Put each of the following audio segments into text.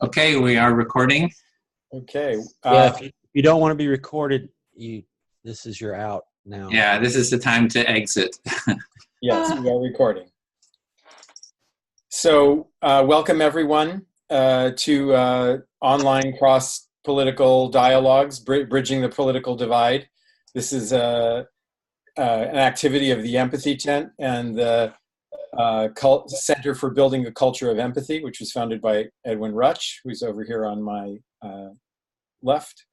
Okay, we are recording. Okay. Yeah, if you don't want to be recorded, this is your out now. Yeah, this is the time to exit. Yes, we are recording. So welcome everyone to online cross-political dialogues, bridging the political divide. This is an activity of the Empathy Tent and the Center for Building a Culture of Empathy, which was founded by Edwin Rutsch, who's over here on my left.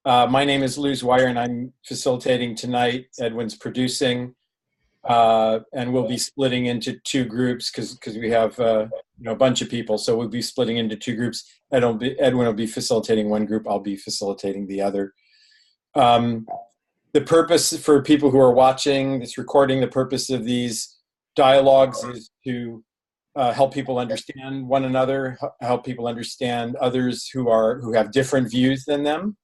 My name is Luz Wire, and I'm facilitating tonight. Edwin's producing, and we'll be splitting into two groups because we have a bunch of people. So we'll be splitting into two groups. Edwin will be facilitating one group. I'll be facilitating the other. The purpose for people who are watching this recording, the purpose of these dialogues is to help people understand one another, help people understand others who have different views than them.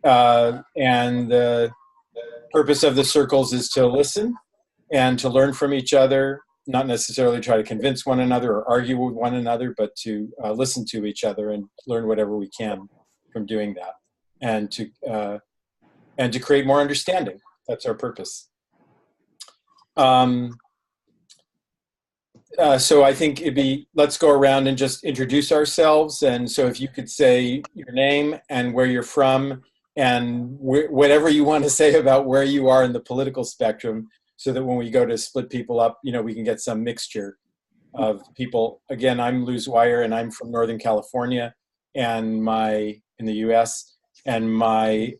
And the purpose of the circles is to listen and to learn from each other, not necessarily try to convince one another or argue with one another, but to listen to each other and learn whatever we can from doing that, and to create more understanding. That's our purpose. So I think let's go around and just introduce ourselves. And so if you could say your name and where you're from and whatever you want to say about where you are in the political spectrum, so that when we go to split people up, we can get some mixture of people. Again, I'm Luz Wire, and I'm from Northern California and in the US, and I'd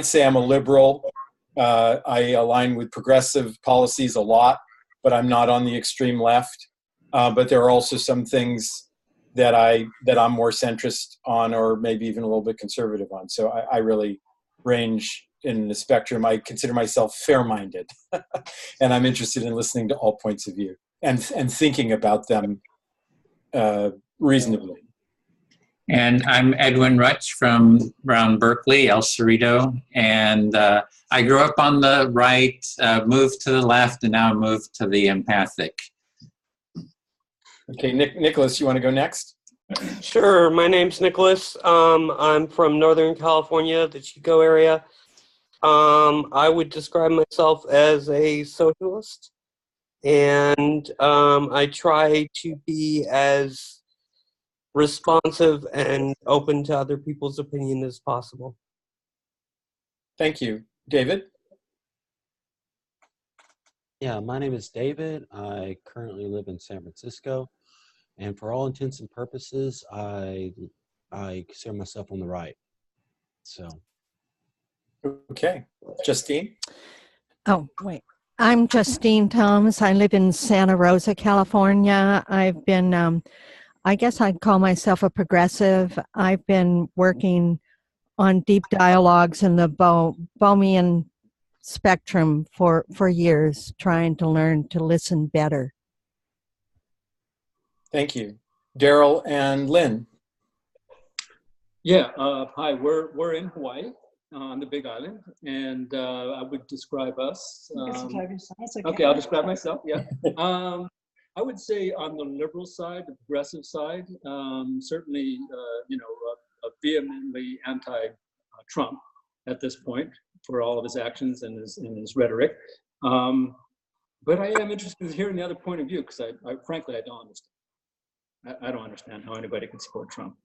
say I'm a liberal. I align with progressive policies a lot, but I'm not on the extreme left. But there are also some things that I'm more centrist on, or maybe even a little bit conservative on. So I really range in the spectrum. I consider myself fair-minded, and I'm interested in listening to all points of view and thinking about them reasonably. And I'm Edwin Rutsch from around Berkeley, El Cerrito, and I grew up on the right, moved to the left, and now moved to the empathic. Okay, Nicholas, you want to go next? Sure. My name's Nicholas. I'm from Northern California, the Chico area. I would describe myself as a socialist, and I try to be as responsive and open to other people's opinion as possible. Thank you. David? Yeah, my name is David. I currently live in San Francisco, and for all intents and purposes, I consider myself on the right. So. Okay. Justine? Oh, wait. I'm Justine Thomas. I live in Santa Rosa, California. I've been, I guess I'd call myself a progressive. I've been working on deep dialogues in the Bohemian spectrum for years, trying to learn to listen better. Thank you. Daryl and Lynn? Yeah, hi, we're in Hawaii on the Big Island, and I would describe us. Okay, I'll describe myself, yeah. I would say on the liberal side, the progressive side, certainly, vehemently anti-Trump at this point for all of his actions and his rhetoric. But I am interested in hearing the other point of view, because frankly, I don't understand. I don't understand how anybody could support Trump.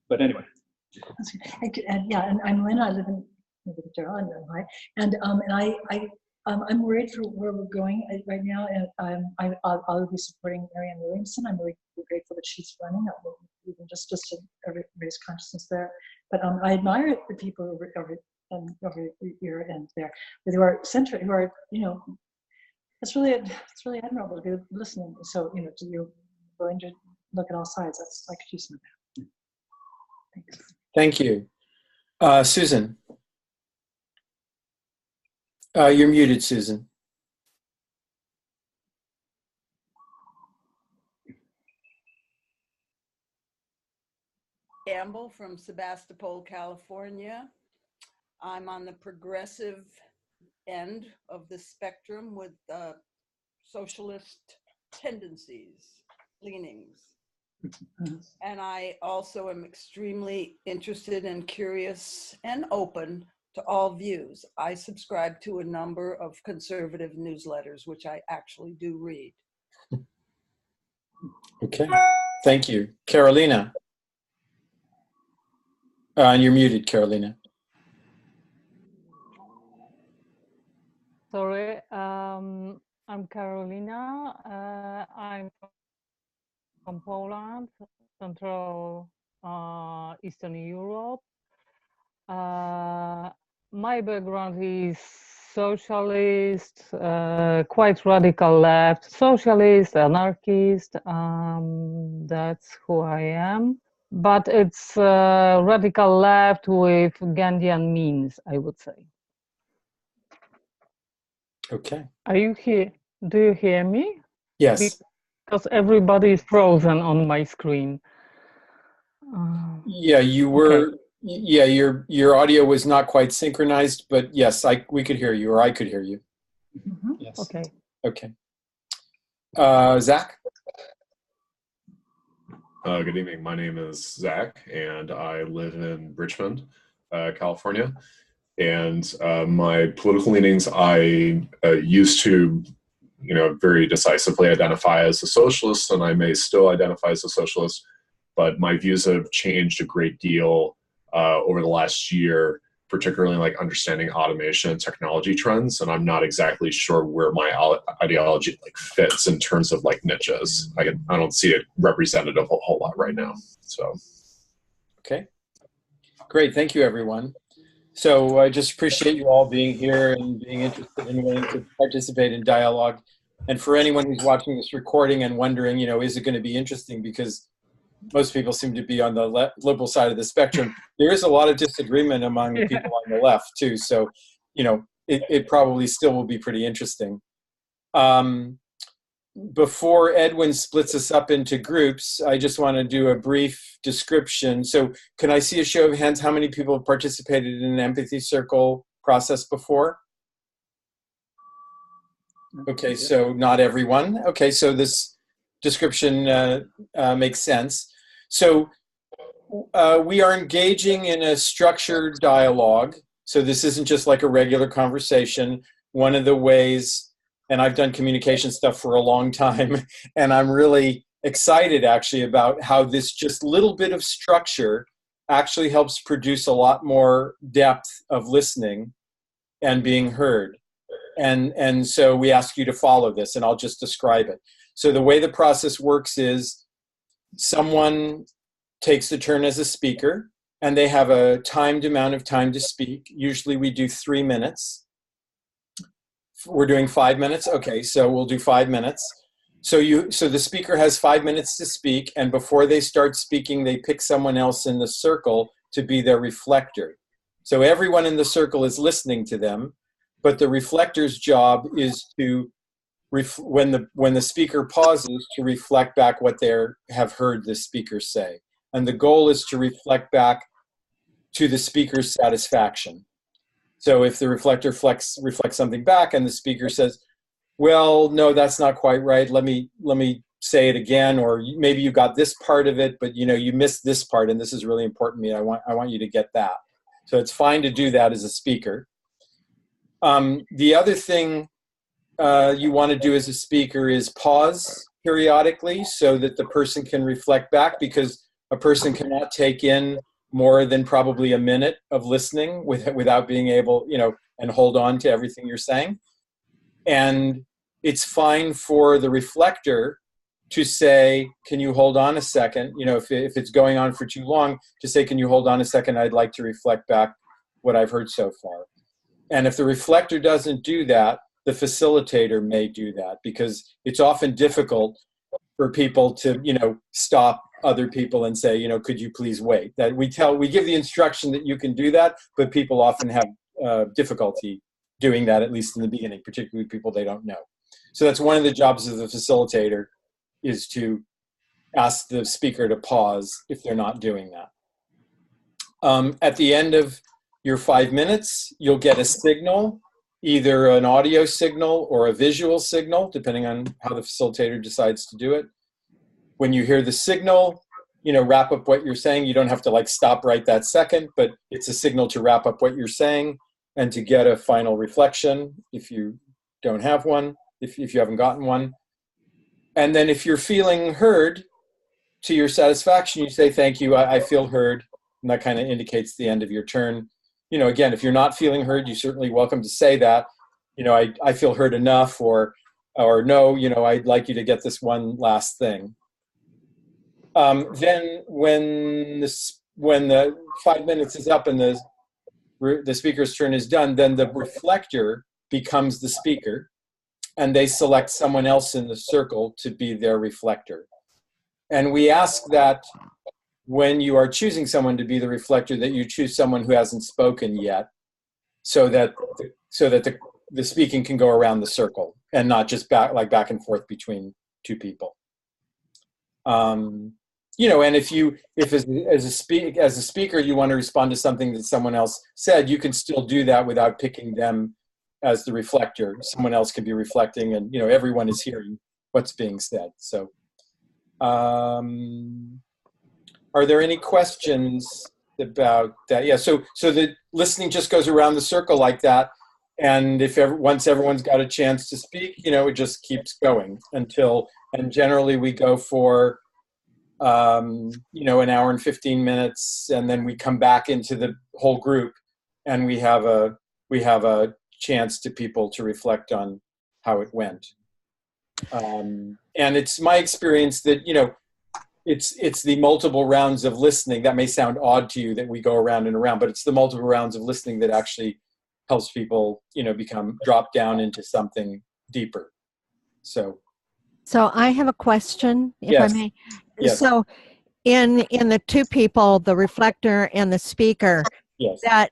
But anyway. And I'm Lynn. I live in Daryl in Ohio, and I'm worried for where we're going right now, and I'll be supporting Marianne Williamson. I'm really grateful that she's running, even just to raise consciousness there. But I admire the people over here and there who are centered, who are it's really admirable to be listening. So you're willing to look at all sides. That's like she's some of that. Thanks. Thank you. Susan? You're muted, Susan. Campbell from Sebastopol, California. I'm on the progressive end of the spectrum with socialist tendencies, leanings. And I also am extremely interested and curious and open to all views. I subscribe to a number of conservative newsletters, which I actually do read. Okay, thank you. Carolina. You're muted, Carolina. Sorry, I'm Carolina. I'm from Poland, Central Eastern Europe. My background is socialist, quite radical left, socialist, anarchist. That's who I am. But it's radical left with Gandhian means, I would say. Okay. Are you here? Do you hear me? Yes. Because everybody is frozen on my screen. Yeah, you were. Okay. Yeah, your audio was not quite synchronized, but yes, we could hear you, or I could hear you. Yes. Okay. Okay. Zach. Good evening. My name is Zach, and I live in Richmond, California. And my political leanings, I used to, very decisively identify as a socialist, and I may still identify as a socialist, but my views have changed a great deal over the last year, particularly like understanding automation and technology trends. And I'm not exactly sure where my ideology fits in terms of niches. I don't see it representative a whole lot right now. So. Okay. Great. Thank you, everyone. So I just appreciate you all being here and being interested and willing to participate in dialogue. And for anyone who's watching this recording and wondering, is it going to be interesting? Because most people seem to be on the liberal side of the spectrum. There is a lot of disagreement among people on the left too. So, it probably still will be pretty interesting. Before Edwin splits us up into groups, I just want to do a brief description. So can I see a show of hands? How many people have participated in an empathy circle process before? Okay, so not everyone. Okay, so this description makes sense. So we are engaging in a structured dialogue. So this isn't just like a regular conversation. One of the ways, and I've done communication stuff for a long time, and I'm really excited actually about how this just little bit of structure actually helps produce a lot more depth of listening and being heard. And so we ask you to follow this, and I'll just describe it. So the way the process works is someone takes the turn as a speaker, and they have a timed amount of time to speak. Usually we do 3 minutes. We're doing 5 minutes? Okay, so we'll do 5 minutes. So the speaker has 5 minutes to speak, and before they start speaking, they pick someone else in the circle to be their reflector. So everyone in the circle is listening to them, but the reflector's job is to, when the speaker pauses, to reflect back what they have heard the speaker say. And the goal is to reflect back to the speaker's satisfaction. So if the reflector reflects something back and the speaker says, well, no, that's not quite right, let me say it again, or maybe you got this part of it, but you missed this part, and this is really important to me, I want you to get that. So it's fine to do that as a speaker. The other thing you want to do as a speaker is pause periodically so that the person can reflect back, because a person cannot take in more than probably a minute of listening without being able, and hold on to everything you're saying. And it's fine for the reflector to say, can you hold on a second? If it's going on for too long, to say, can you hold on a second? I'd like to reflect back what I've heard so far. And if the reflector doesn't do that, the facilitator may do that, because it's often difficult for people to, stop other people and say, could you please wait? That we give the instruction that you can do that, but people often have difficulty doing that, at least in the beginning, particularly people they don't know. So that's one of the jobs of the facilitator, is to ask the speaker to pause if they're not doing that. At the end of your 5 minutes, you'll get a signal, either an audio signal or a visual signal, depending on how the facilitator decides to do it. when you hear the signal, wrap up what you're saying. You don't have to like stop right that second, but it's a signal to wrap up what you're saying and to get a final reflection if you don't have one, if you haven't gotten one. And then if you're feeling heard to your satisfaction, you say, thank you, I feel heard. And that kind of indicates the end of your turn. Again, if you're not feeling heard, you're certainly welcome to say that, I feel heard enough, or no, I'd like you to get this one last thing. Then when the 5 minutes is up and the speaker's turn is done, then the reflector becomes the speaker, and they select someone else in the circle to be their reflector. And we ask that when you are choosing someone to be the reflector, that you choose someone who hasn't spoken yet, so that the speaking can go around the circle and not just back and forth between two people. And if as a speaker you want to respond to something that someone else said, you can still do that without picking them as the reflector. Someone else can be reflecting, and everyone is hearing what's being said. So, are there any questions about that? Yeah. So the listening just goes around the circle like that, and once everyone's got a chance to speak, it just keeps going until. And generally we go for an hour and 15 minutes, and then we come back into the whole group, and we have a chance to people to reflect on how it went. And it's my experience that it's the multiple rounds of listening that may sound odd to you, that we go around and around, but it's the multiple rounds of listening that actually helps people drop down into something deeper. So I have a question, if yes. I may. Yes. So in the two people, the reflector and the speaker, yes. that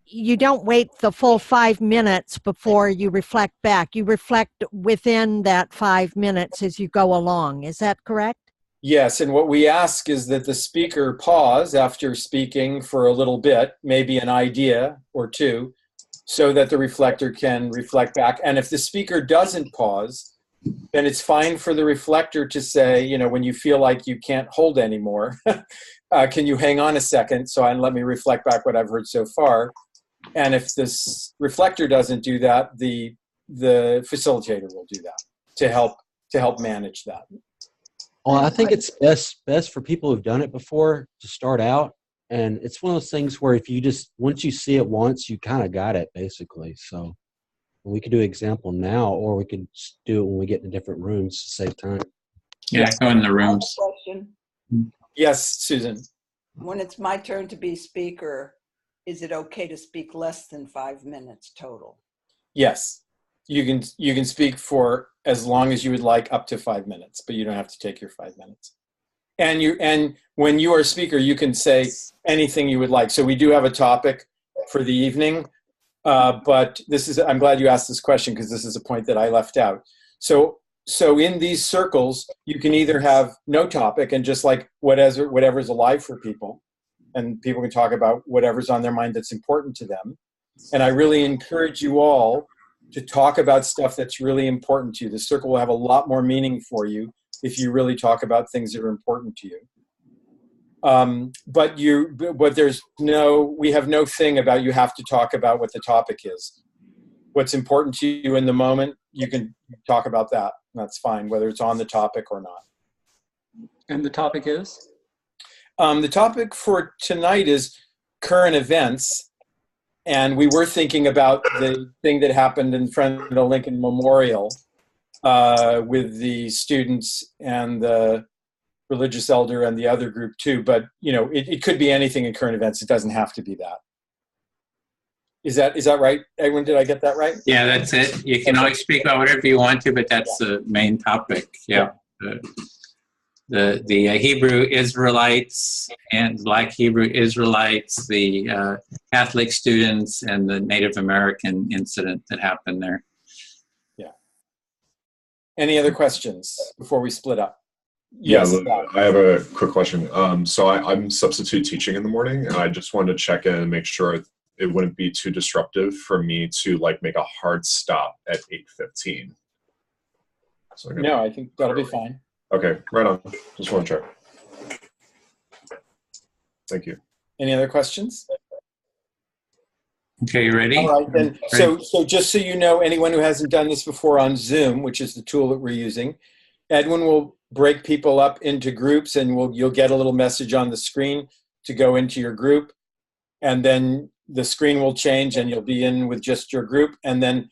you don't wait the full 5 minutes before you reflect back. You reflect within that 5 minutes as you go along. Is that correct? Yes, and what we ask is that the speaker pause after speaking for a little bit, maybe an idea or two, so that the reflector can reflect back. And if the speaker doesn't pause, then it's fine for the reflector to say, when you feel like you can't hold anymore, can you hang on a second and let me reflect back what I've heard so far. And if this reflector doesn't do that, the facilitator will do that to help manage that. Well, I think it's best for people who've done it before to start out. And it's one of those things where if you once you see it once, you kind of got it, basically. So we could do an example now, or we could do it when we get into different rooms to save time. Yeah, go in the rooms. Question. Yes, Susan. When it's my turn to be speaker, is it okay to speak less than 5 minutes total? Yes. You can speak for as long as you would like, up to 5 minutes, but you don't have to take your 5 minutes. And when you are a speaker, you can say anything you would like. So we do have a topic for the evening, but I'm glad you asked this question, because this is a point that I left out. So in these circles, you can either have no topic and just like whatever's alive for people, and people can talk about whatever's on their mind that's important to them. And I really encourage you all to talk about stuff that's really important to you. The circle will have a lot more meaning for you if you really talk about things that are important to you. But we have no thing about you have to talk about what the topic is. What's important to you in the moment, you can talk about that. That's fine, whether it's on the topic or not. And the topic is? The topic for tonight is current events. And we were thinking about the thing that happened in front of the Lincoln Memorial with the students and the religious elder and the other group too. But, it could be anything in current events. It doesn't have to be that. Is that right, Edwin? Did I get that right? Yeah, that's it. You can always speak about whatever you want to, but that's the main topic. Yeah. The Hebrew Israelites and Black Hebrew Israelites, the Catholic students, and the Native American incident that happened there. Yeah. Any other questions before we split up? Yes. Yeah, I have a quick question. So I'm substitute teaching in the morning, and I just wanted to check in and make sure it wouldn't be too disruptive for me to make a hard stop at 8:15. No, I think that'll be fine. Okay, right on. Just want to check. Thank you. Any other questions? Okay, you ready? All right, then. So just so you know, anyone who hasn't done this before on Zoom, which is the tool that we're using, Edwin will break people up into groups, and you'll get a little message on the screen to go into your group, and then the screen will change, and you'll be in with just your group, and then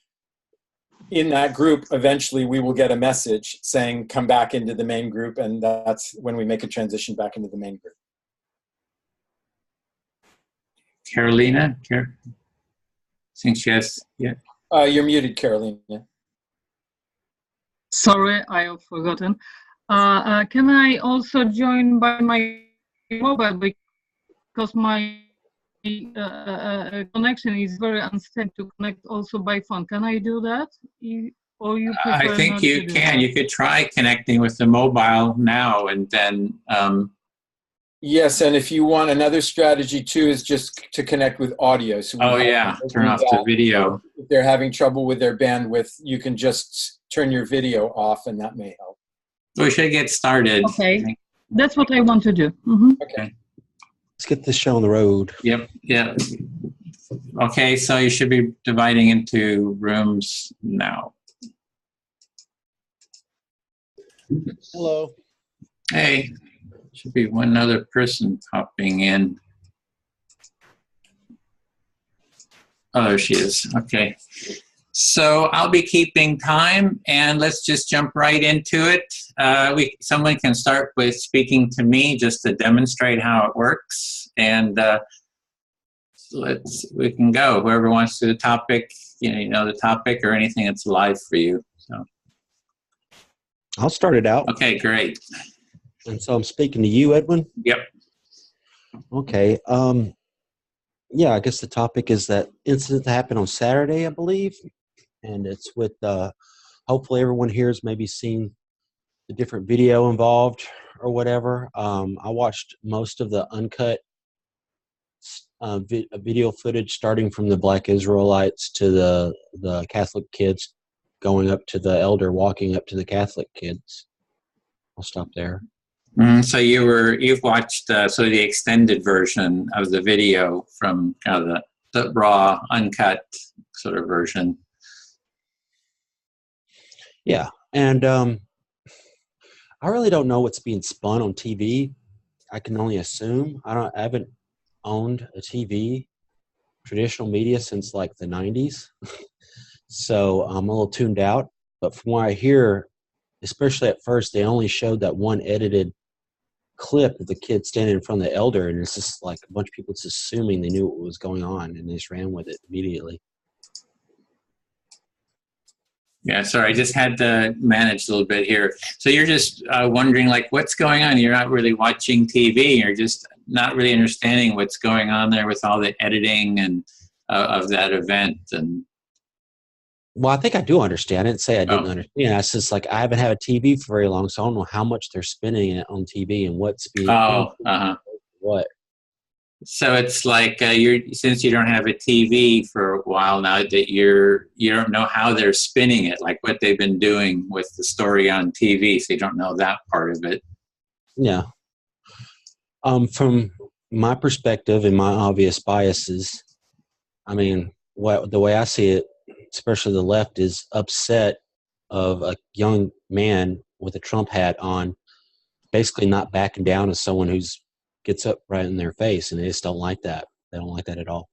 in that group, eventually we will get a message saying, come back into the main group, and that's when we make a transition back into the main group. Carolina? Since she has, yeah. You're muted, Carolina. Sorry, I have forgotten. Can I also join by my mobile because my connection is very unstable to connect also by phone? Can I do that? Or you prefer I think not you to do can. that? You could try connecting with the mobile now, and then Yes, and if you want, another strategy too is just to connect with audio. So oh yeah, turn off the video. If they're having trouble with their bandwidth, you can just turn your video off, and that may help. We should get started. Okay, that's what I want to do. Okay. Let's get this show on the road. Yep. Yeah. Okay, so you should be dividing into rooms now. Hello. Hey, should be one other person popping in. Oh, there she is. Okay. So I'll be keeping time, and let's just jump right into it. Someone can start with speaking to me just to demonstrate how it works, and we can go. Whoever wants to do the topic, you know the topic or anything that's live for you. So I'll start it out. okay, great. And so I'm speaking to you, Edwin? Yep. Okay. Yeah, I guess the topic is that incident that happened on Saturday, I believe. And it's with, hopefully everyone here has maybe seen the different video involved or whatever. I watched most of the uncut video footage starting from the Black Israelites to the Catholic kids going up to the elder walking up to the Catholic kids. I'll stop there. So you've watched the extended version of the video from kind of the raw, uncut sort of version. Yeah, and I really don't know what's being spun on TV. I can only assume. I haven't owned a TV, traditional media, since like the 90s. So I'm a little tuned out. But from what I hear, especially at first, they only showed that one edited clip of the kid standing in front of the elder, and it's just like a bunch of people just assuming they knew what was going on, and they just ran with it immediately. Yeah, sorry, I just had to manage a little bit here. So you're just wondering, like, what's going on? You're not really watching TV. You're just not really understanding what's going on there with all the editing and of that event. And well, I think I do understand it. I didn't say I didn't understand. I just like I haven't had a TV for very long, so I don't know how much they're spending it on TV and what's being what. So it's like since you don't have a TV for a while now, that you don't know how they're spinning it, like what they've been doing with the story on TV. So you don't know that part of it. Yeah. From my perspective and my obvious biases, I mean, the way I see it, especially the left, is upset of a young man with a Trump hat on basically not backing down as someone who's gets up right in their face, and they just don't like that. They don't like that at all.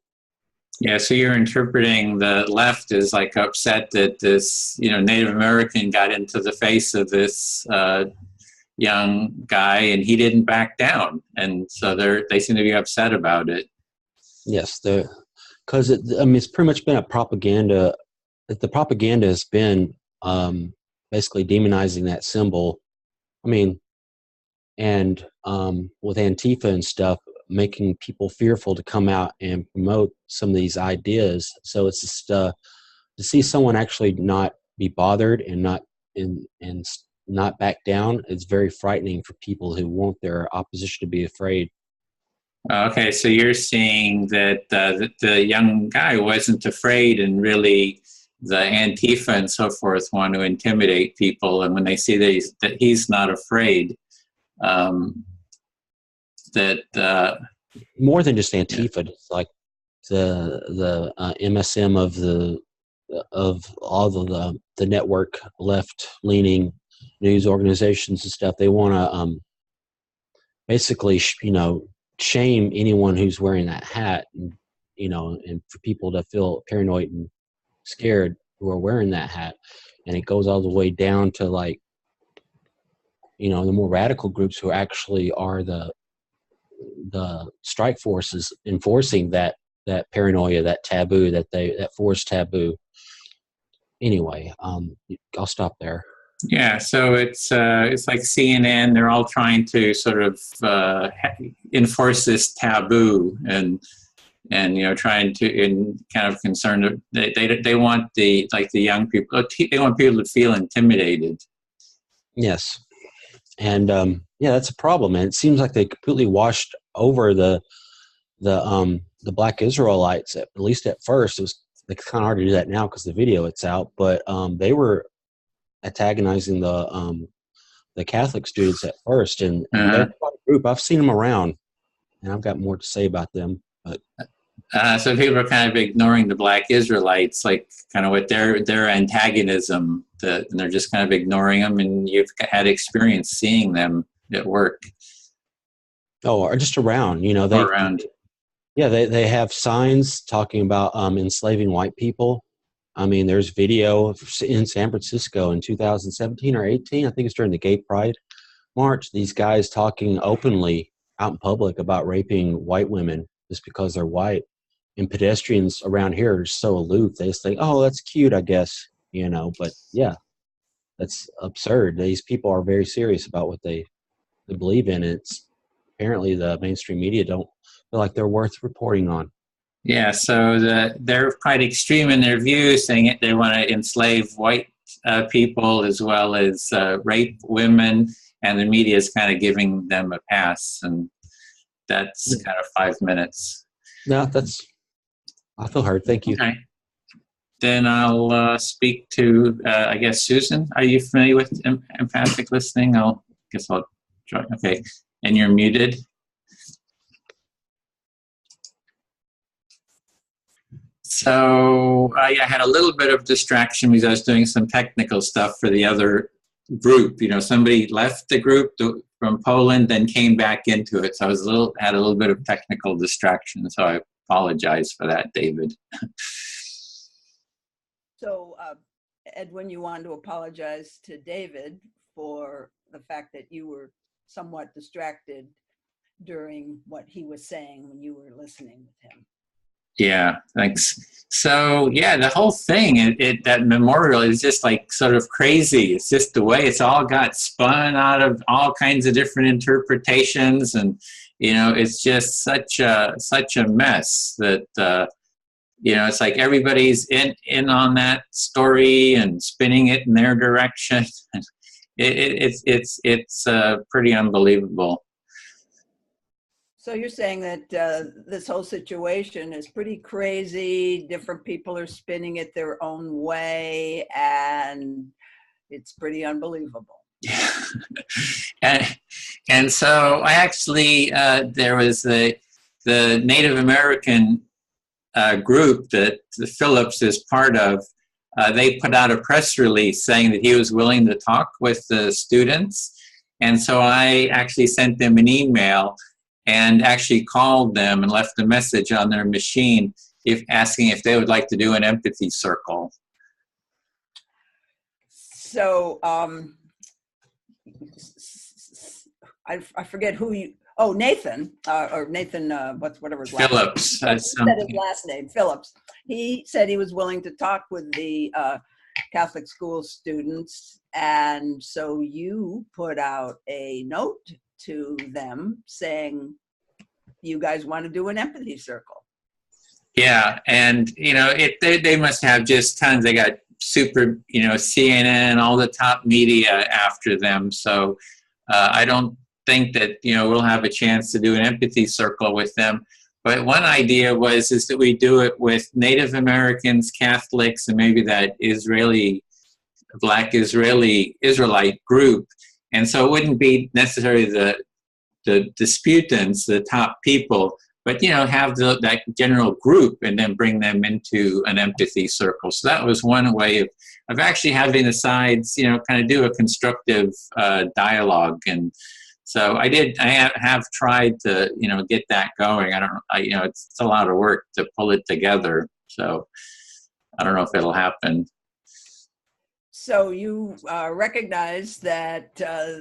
Yeah, so you're interpreting the left as like upset that this, Native American got into the face of this young guy and he didn't back down, and so they seem to be upset about it. Yes, because it's pretty much been a propaganda. The propaganda has been basically demonizing that symbol. I mean, and with Antifa and stuff, making people fearful to come out and promote some of these ideas. So it's just to see someone actually not be bothered and not back down. It's very frightening for people who want their opposition to be afraid. Okay, so you're seeing that the young guy wasn't afraid and really Antifa and so forth want to intimidate people, and when they see that he's not afraid, more than just Antifa, it's like the MSM of all the network left leaning news organizations and stuff. They want to basically shame anyone who's wearing that hat, and and for people to feel paranoid and scared who are wearing that hat. And it goes all the way down to like the more radical groups who actually are the strike forces enforcing that paranoia, that taboo, that forced taboo. Anyway, I'll stop there. Yeah, so it's like CNN. They're all trying to sort of enforce this taboo, and trying to, in kind of concerned. They want the young people. They want people to feel intimidated. Yes, and that's a problem. And it seems like they completely washed over the Black Israelites. At least at first, it's kind of hard to do that now because the video it's out. But they were antagonizing the Catholic students at first, and they're quite a group. I've seen them around, and I've got more to say about them. But so people are kind of ignoring the Black Israelites, like kind of with their antagonism, and they're just kind of ignoring them. And you've had experience seeing them at work. Oh, or just around, around. Yeah, they have signs talking about enslaving white people. I mean, there's video in San Francisco in 2017 or 18. I think it's during the Gay Pride March. These guys talking openly out in public about raping white women just because they're white. And pedestrians around here are so aloof. They just think, oh, that's cute, I guess, But yeah, that's absurd. These people are very serious about what they believe in. It's apparently the mainstream media don't feel like they're worth reporting on. Yeah, so they're quite extreme in their views, saying they want to enslave white people as well as rape women, and the media is kind of giving them a pass, and that's kind of 5 minutes. No, I feel heard. Thank you. Okay. Then I'll speak to, I guess, Susan. Are you familiar with empathic listening? I'll join. Okay, and you're muted. So I had a little bit of distraction because I was doing some technical stuff for the other group. Somebody left the group from Poland, then came back into it. So I had a little bit of technical distraction. So I apologize for that, David. So, Edwin, you wanted to apologize to David for the fact that you were somewhat distracted during what he was saying when you were listening with him. Yeah, thanks. So yeah, the whole thing, that memorial is just like sort of crazy. It's just the way it's all got spun out of all kinds of different interpretations, and it's just such a mess that it's like everybody's in on that story and spinning it in their direction. It's pretty unbelievable. So you're saying that this whole situation is pretty crazy. Different people are spinning it their own way, and it's pretty unbelievable. and so I actually there was the Native American group that Phillips is part of. They put out a press release saying that he was willing to talk with the students, and so I actually sent them an email and actually called them and left a message on their machine asking if they would like to do an empathy circle. So I forget who you, Nathan, whatever his last Phillips. name. Said his last name, Phillips. He said he was willing to talk with the Catholic school students, and so you put out a note to them saying you guys want to do an empathy circle. Yeah, and they must have just tons. They got super, CNN, all the top media after them. So I don't think that we'll have a chance to do an empathy circle with them. But one idea is that we do it with Native Americans, Catholics, and maybe that Black Israelite group. And so it wouldn't be necessarily the disputants, the top people, but, have that general group and then bring them into an empathy circle. So that was one way of actually having the sides, kind of do a constructive dialogue. And so I have tried to, get that going. It's a lot of work to pull it together. So I don't know if it'll happen. So you recognize that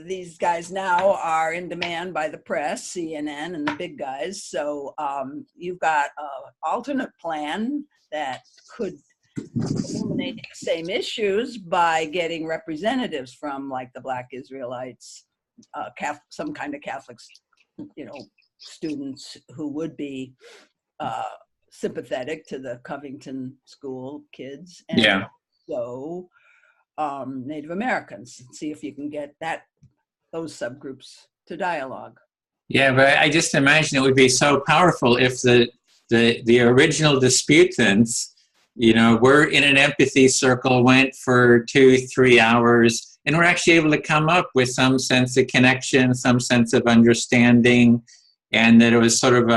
these guys now are in demand by the press, CNN and the big guys. So you've got an alternate plan that could illuminate the same issues by getting representatives from like the Black Israelites, some kind of Catholics, students who would be sympathetic to the Covington School kids. And so Native Americans, see if you can get those subgroups to dialogue. Yeah, but I just imagine it would be so powerful if the original disputants, were in an empathy circle, went for 2-3 hours, and were actually able to come up with some sense of connection, some sense of understanding, and that it was sort of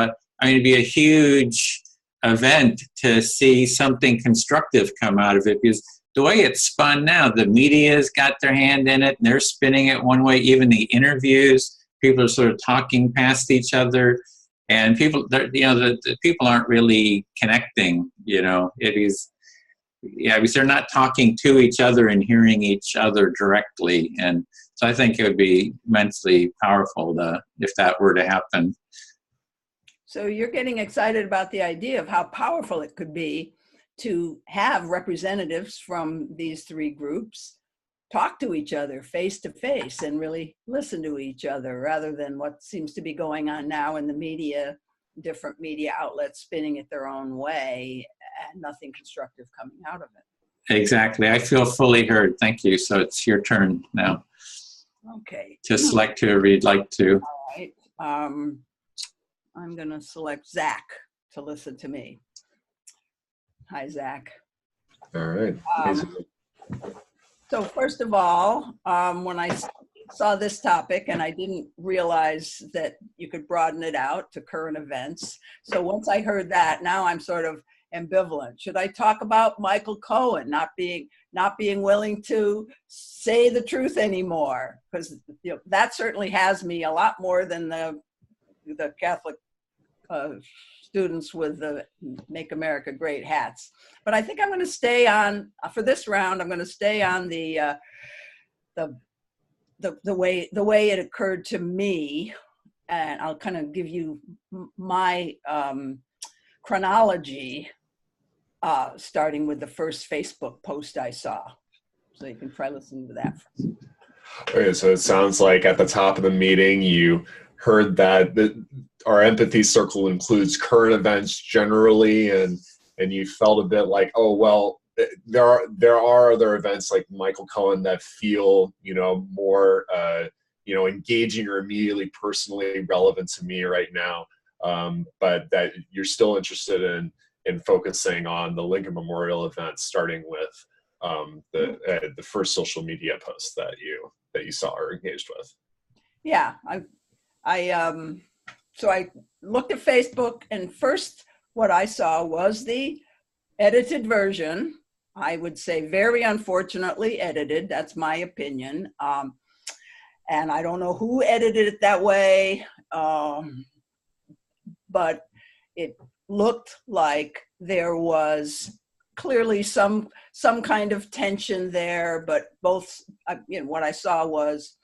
it'd be a huge event to see something constructive come out of it, because the way it's spun now, the media's got their hand in it, and they're spinning it one way. Even the interviews, people are sort of talking past each other, and the people aren't really connecting. Because they're not talking to each other and hearing each other directly. And so I think it would be immensely powerful if that were to happen. So you're getting excited about the idea of how powerful it could be to have representatives from these three groups talk to each other face to face and really listen to each other, rather than what seems to be going on now in the media, different media outlets spinning it their own way and nothing constructive coming out of it. Exactly. I feel fully heard. Thank you. So it's your turn now. Okay. To select whoever you'd like to. All right. I'm going to select Zach to listen to me. Hi, Zach. All right. So first of all, when I saw this topic, and I didn't realize that you could broaden it out to current events. So once I heard that, now I'm sort of ambivalent. Should I talk about Michael Cohen not being willing to say the truth anymore? Because that certainly has me a lot more than the Catholic students with the Make America Great hats. But I think I'm going to stay on, for this round, I'm going to stay on the way it occurred to me, and I'll kind of give you my chronology, starting with the first Facebook post I saw. So you can try listening to that first. Okay, so it sounds like at the top of the meeting, you heard that our empathy circle includes current events generally, and you felt a bit like, oh, well, there are other events like Michael Cohen that feel, more, engaging or immediately personally relevant to me right now. But that you're still interested in focusing on the Lincoln Memorial event, starting with the first social media post that you saw or engaged with. Yeah, so I looked at Facebook, and first what I saw was the edited version. I would say very unfortunately edited. That's my opinion. And I don't know who edited it that way, but it looked like there was clearly some kind of tension there, but both, what I saw was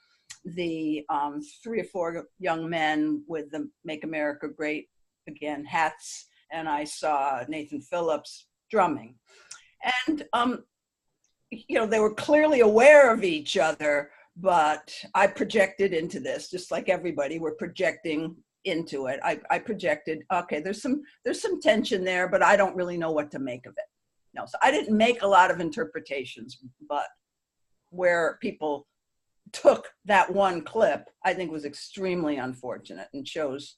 the 3 or 4 young men with the Make America Great Again hats, and I saw Nathan Phillips drumming. And, they were clearly aware of each other, but I projected into this, just like everybody, we're projecting into it. I projected, okay, there's some tension there, but I don't really know what to make of it. No, so I didn't make a lot of interpretations, but where people took that one clip, I think was extremely unfortunate and shows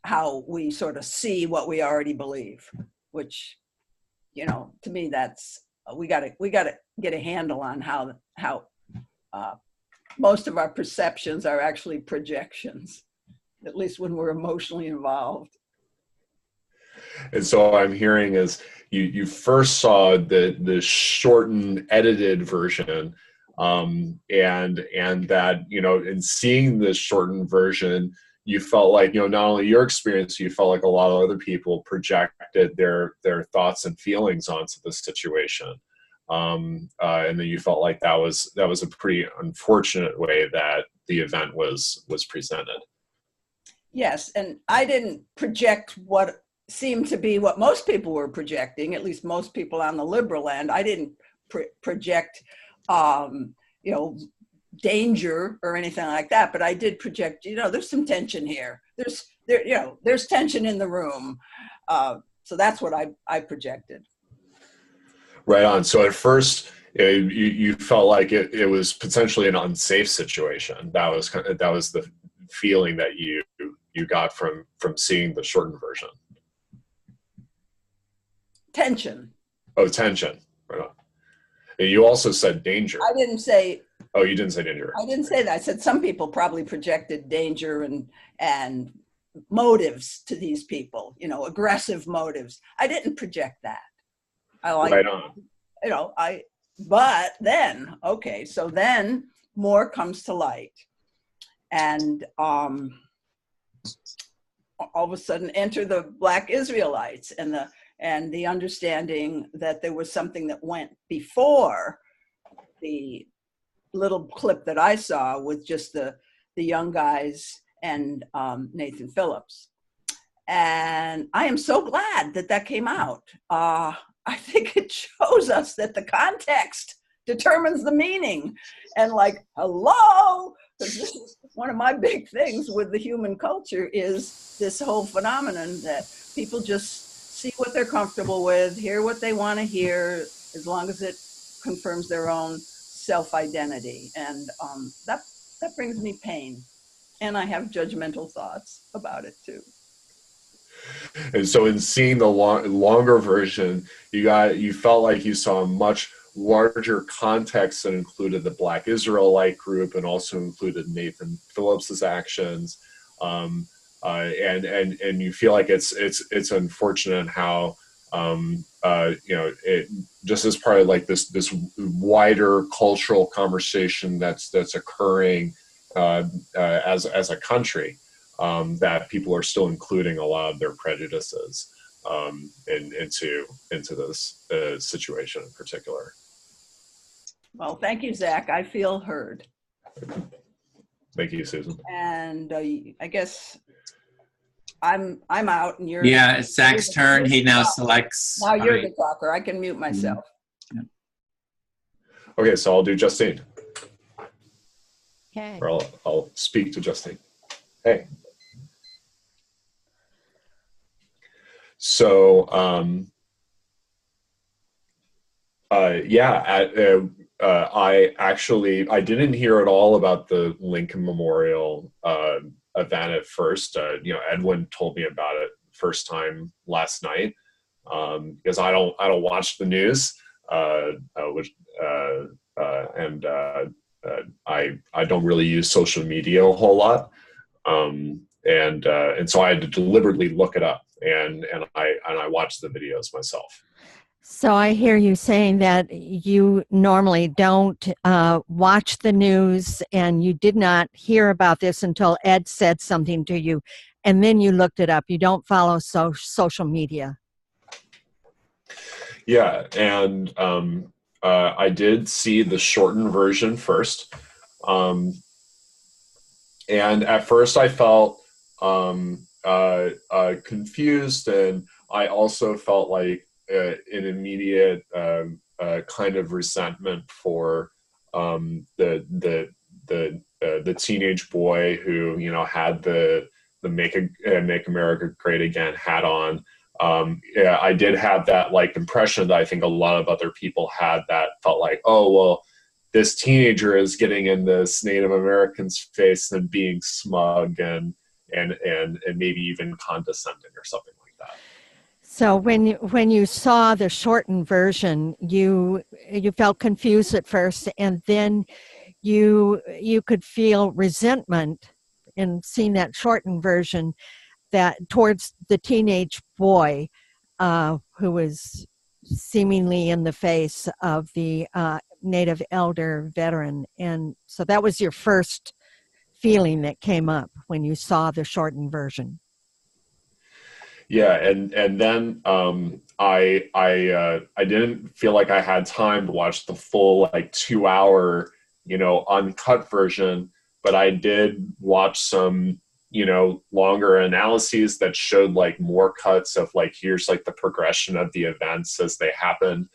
how we sort of see what we already believe, which, you know, to me, that's, we gotta get a handle on how most of our perceptions are actually projections, at least when we're emotionally involved. And so what I'm hearing is you first saw the shortened, edited version, and that, you know, in seeing the shortened version, you felt like, you know, not only your experience, you felt like a lot of other people projected their thoughts and feelings onto the situation, and then you felt like that was a pretty unfortunate way that the event was presented. Yes, and I didn't project what seemed to be what most people were projecting, at least most people on the liberal end. I didn't project, you know, danger or anything like that, but I did project, you know, there's some tension here. There's tension in the room. So that's what I projected. Right on. So at first, you felt like it was potentially an unsafe situation. That was the feeling that you got from seeing the shortened version. Tension. Oh, tension. Right on. And you also said danger. I didn't say. Oh, you didn't say danger. I didn't say that. I said some people probably projected danger and motives to these people, you know, aggressive motives. I didn't project that. I like, right on. You know, but then, okay, so then more comes to light. And all of a sudden enter the Black Israelites and the understanding that there was something that went before the little clip that I saw with just the young guys and Nathan Phillips. And I am so glad that came out. I think it shows us that the context determines the meaning. And like, hello, because this is one of my big things with the human culture is this whole phenomenon that people just see what they're comfortable with, hear what they want to hear, as long as it confirms their own self-identity. And that brings me pain. And I have judgmental thoughts about it too. And so in seeing the longer version, you felt like you saw a much larger context that included the Black Israelite group and also included Nathan Phillips's actions. And you feel like it's unfortunate how you know, it just as part of like this wider cultural conversation that's occurring as a country, that people are still including a lot of their prejudices into this situation in particular. Well, thank you, Zach. I feel heard. Thank you, Susan. And I guess I'm out, and you're. Yeah, it's Zach's turn. He now selects. Now you're the talker. I can mute myself. Okay, so I'll do Justine. Okay. Or I'll speak to Justine. Hey. So, I didn't hear at all about the Lincoln Memorial event at first. You know, Edwin told me about it first time last night, because I don't watch the news, and I don't really use social media a whole lot, and so I had to deliberately look it up, and I watched the videos myself. So I hear you saying that you normally don't watch the news, and you did not hear about this until Ed said something to you, and then you looked it up. You don't follow social media. Yeah, and I did see the shortened version first, and at first I felt confused, and I also felt like an immediate kind of resentment for the teenage boy who, you know, had the Make America Great Again hat on. Yeah, I did have that like impression that I think a lot of other people had, that felt like, oh, well, this teenager is getting in this Native American's face and being smug and and maybe even condescending or something like that. So when you saw the shortened version, you felt confused at first, and then you could feel resentment in seeing that shortened version, that towards the teenage boy who was seemingly in the face of the Native elder veteran. And so that was your first feeling that came up when you saw the shortened version. Yeah, and then I didn't feel like I had time to watch the full like 2 hour, uncut version, but I did watch some, longer analyses that showed like more cuts of like, here's like the progression of the events as they happened.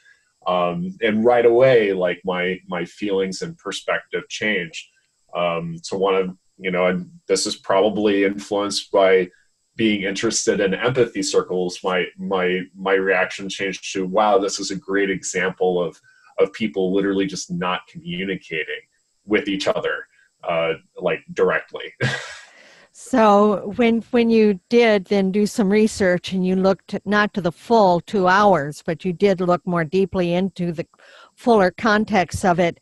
And right away, like my feelings and perspective changed. So one of, and this is probably influenced by being interested in empathy circles, my reaction changed to, wow, this is a great example of people literally just not communicating with each other, like directly. So when you did then do some research and you looked not to the full 2 hours, but you did look more deeply into the fuller context of it,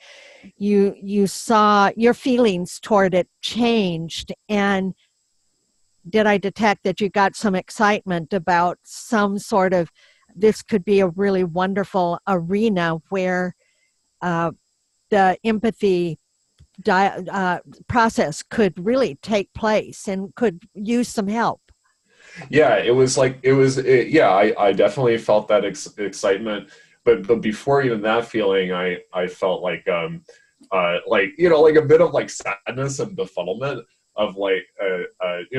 you saw your feelings toward it changed. And did I detect that you got some excitement about some sort of, this could be a really wonderful arena where the empathy process could really take place and could use some help? Yeah, I definitely felt that excitement, but before even that feeling, I felt like like a bit of like sadness and befuddlement of like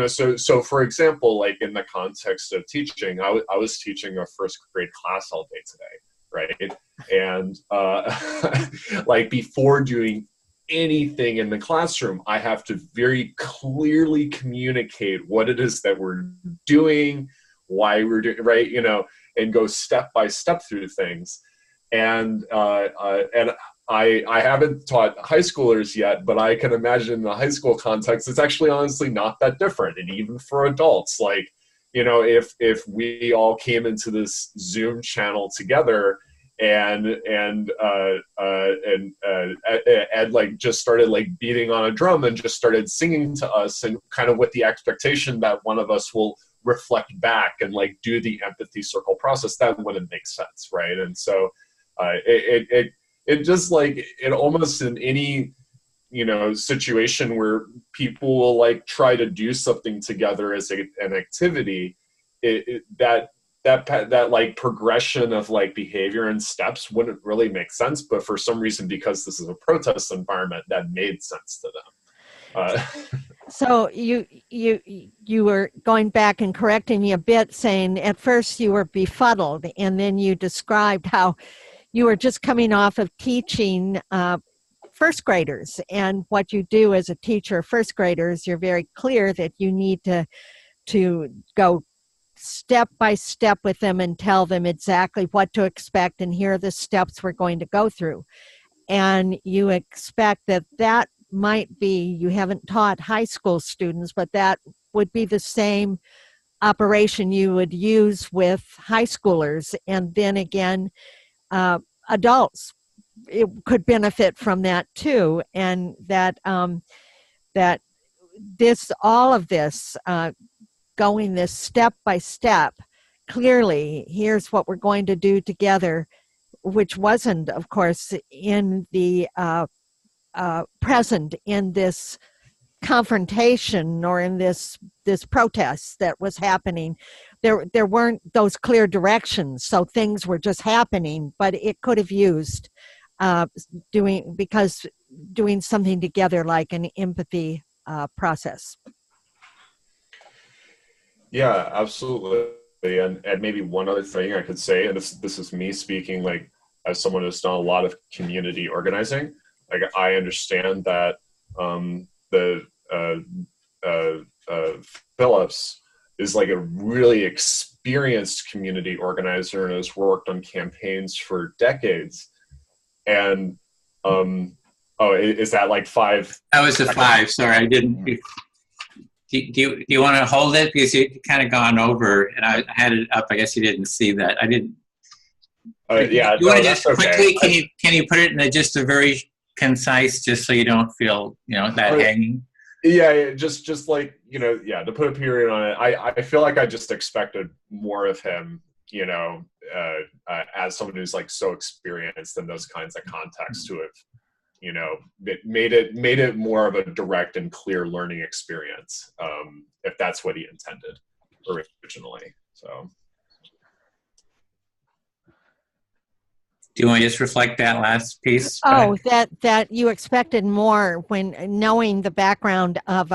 so for example, like in the context of teaching, I was teaching a first grade class all day today, right? And like before doing anything in the classroom, I have to very clearly communicate what it is that we're doing, why we're doing, right? And go step by step through things. And I haven't taught high schoolers yet, but I can imagine in the high school context, it's actually honestly not that different. And even for adults, like, if we all came into this Zoom channel together and Ed like just started like beating on a drum and just started singing to us, and kind of with the expectation that one of us will reflect back and like do the empathy circle process, that wouldn't make sense, right? And so it just like, it almost in any situation where people will like try to do something together as an activity, that like progression of like behavior and steps wouldn't really make sense, but for some reason, because this is a protest environment, that made sense to them. So you were going back and correcting me a bit, saying at first you were befuddled, and then you described how you were just coming off of teaching first graders, and what you do as a teacher of first graders, you're very clear that you need to go step by step with them and tell them exactly what to expect, and here are the steps we're going to go through. And you expect that might be, you haven't taught high school students, but that would be the same operation you would use with high schoolers. And then again, adults it could benefit from that too. And that that this, all of this, going this step by step, clearly, here's what we're going to do together, which wasn't, of course, in the present in this confrontation or in this protest that was happening. There weren't those clear directions, so things were just happening, but it could have used doing something together like an empathy process. Yeah, absolutely. And maybe one other thing I could say, and this is me speaking like as someone who's done a lot of community organizing. Like, I understand that Phillips is like a really experienced community organizer and has worked on campaigns for decades. And is that like 5? That was a 5. Sorry, I didn't. do you want to hold it because you kind of gone over and I had it up. I guess you didn't see that. I didn't. Yeah, you want to that's just quickly? okay. Can you put it in just a very concise, just so you don't feel that hanging? Yeah, just like to put a period on it. I feel like I just expected more of him, as someone who's like so experienced in those kinds of contexts to have, made it more of a direct and clear learning experience, if that's what he intended originally. So. Do you want to just reflect that last piece? Oh, that you expected more when knowing the background of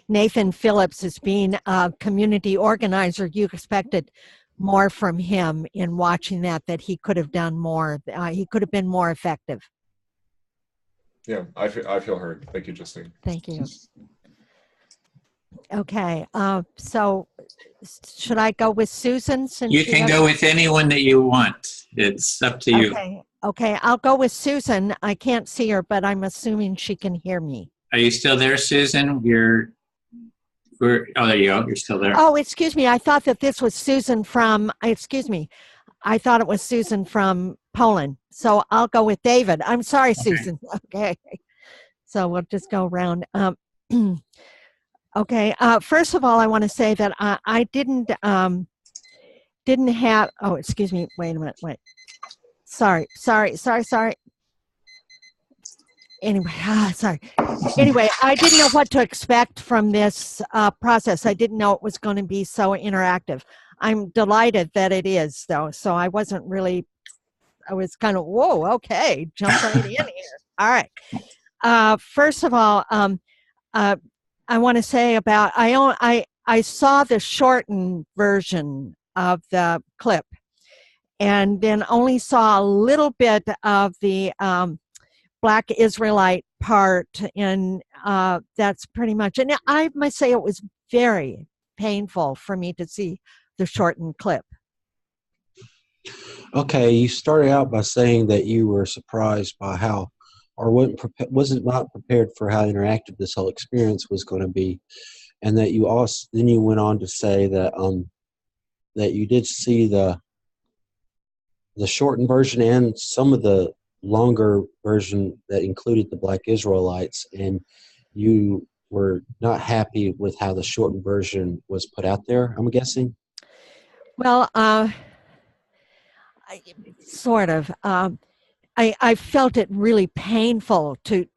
Nathan Phillips as being a community organizer. You expected more from him in watching that he could have done more. He could have been more effective. Yeah, I feel heard. Thank you, Justine. Thank you. Okay, so should I go with Susan? Since You can go with anyone that you want. It's up to you. Okay, I'll go with Susan. I can't see her, but I'm assuming she can hear me. Are you still there, Susan? Oh, there you go. You're still there. Oh, excuse me. I thought that this was Susan from, excuse me. I thought it was Susan from Poland. So I'll go with David. I'm sorry, Okay. Susan. Okay. So we'll just go around. Okay. First of all, I want to say that I didn't have, oh, excuse me. Wait a minute. Wait. Sorry. Anyway, sorry. Anyway, I didn't know what to expect from this process. I didn't know it was going to be so interactive. I'm delighted that it is, though. So I wasn't really, I was kind of, whoa, okay, jump right in here. All right. First of all, I want to say about, I saw the shortened version of the clip and then only saw a little bit of the Black Israelite part, and that's pretty much. And I must say it was very painful for me to see the shortened clip. Okay, you started out by saying that you were surprised by how, or wasn't not prepared for how interactive this whole experience was going to be, and that you also then you went on to say that that you did see the shortened version and some of the longer version that included the Black Israelites, and you were not happy with how the shortened version was put out there, I'm guessing? Well, sort of. I felt it really painful to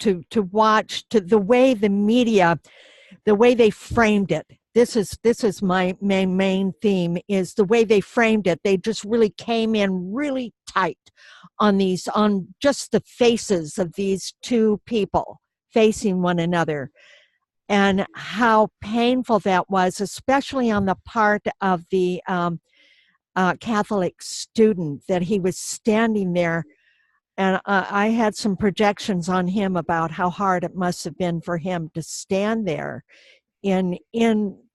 watch the way the media, the way they framed it. This is my main theme, is the way they framed it. They just really came in really tight on just the faces of these two people facing one another, and how painful that was, especially on the part of the Catholic student, that he was standing there. And I had some projections on him about how hard it must have been for him to stand there in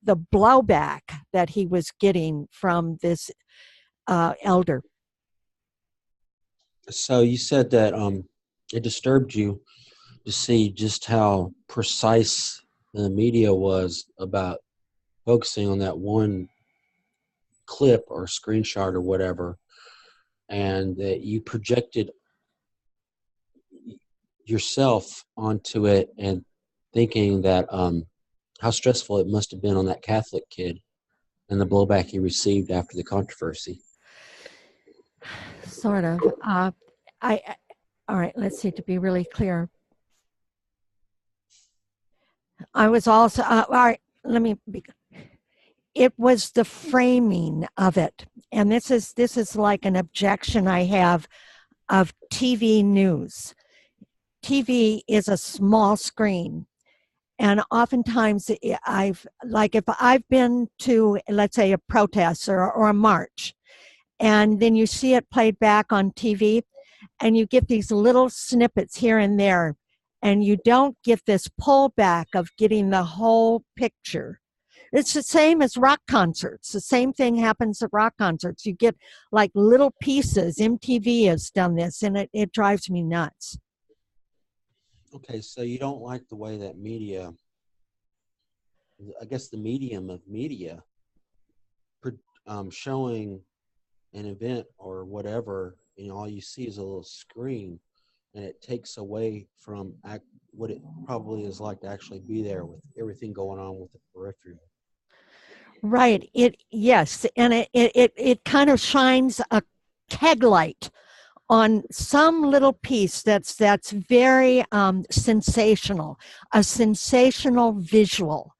the blowback that he was getting from this elder. So you said that it disturbed you to see just how precise the media was about focusing on that one clip or screenshot or whatever, and that you projected yourself onto it and thinking that how stressful it must have been on that Catholic kid and the blowback he received after the controversy. Sort of. All right, let's see, to be really clear. I was also, all right, it was the framing of it. And this is like an objection I have of TV news. TV is a small screen. And oftentimes if I've been to, let's say, a protest or a march, and then you see it played back on TV, and you get these little snippets here and there, and you don't get this pullback of getting the whole picture. It's the same as rock concerts. The same thing happens at rock concerts. You get like little pieces. MTV has done this, and it drives me nuts. Okay, so you don't like the way that media I guess, the medium of media, showing an event or whatever, all you see is a little screen, and it takes away from what it probably is like to actually be there with everything going on with the periphery. Right. Yes, and it kind of shines a keg light on some little piece that's very sensational, a sensational visual,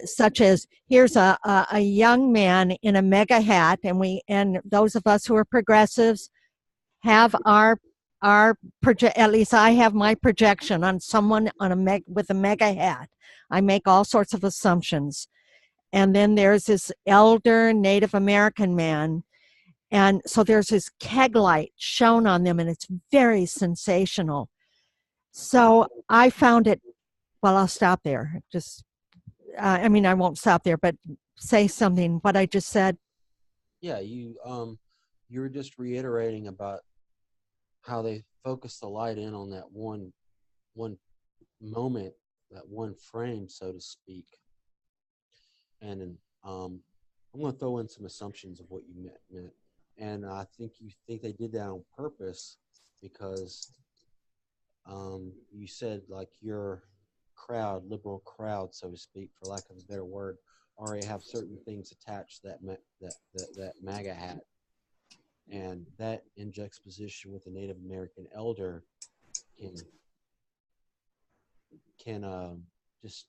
such as here's a young man in a mega hat, and those of us who are progressives have our project. At least I have my projection on someone with a mega hat. I make all sorts of assumptions, and then there's this elder Native American man. And so there's this keg light shown on them, and it's very sensational. So I found it, well, I'll stop there. I won't stop there, but say something, what I just said. Yeah, you were just reiterating about how they focus the light in on that one moment, that one frame, so to speak. And I'm going to throw in some assumptions of what you meant. And I think you think they did that on purpose because you said like your crowd, liberal crowd, so to speak, for lack of a better word, already have certain things attached to that MAGA hat. And that in juxtaposition with a Native American elder can just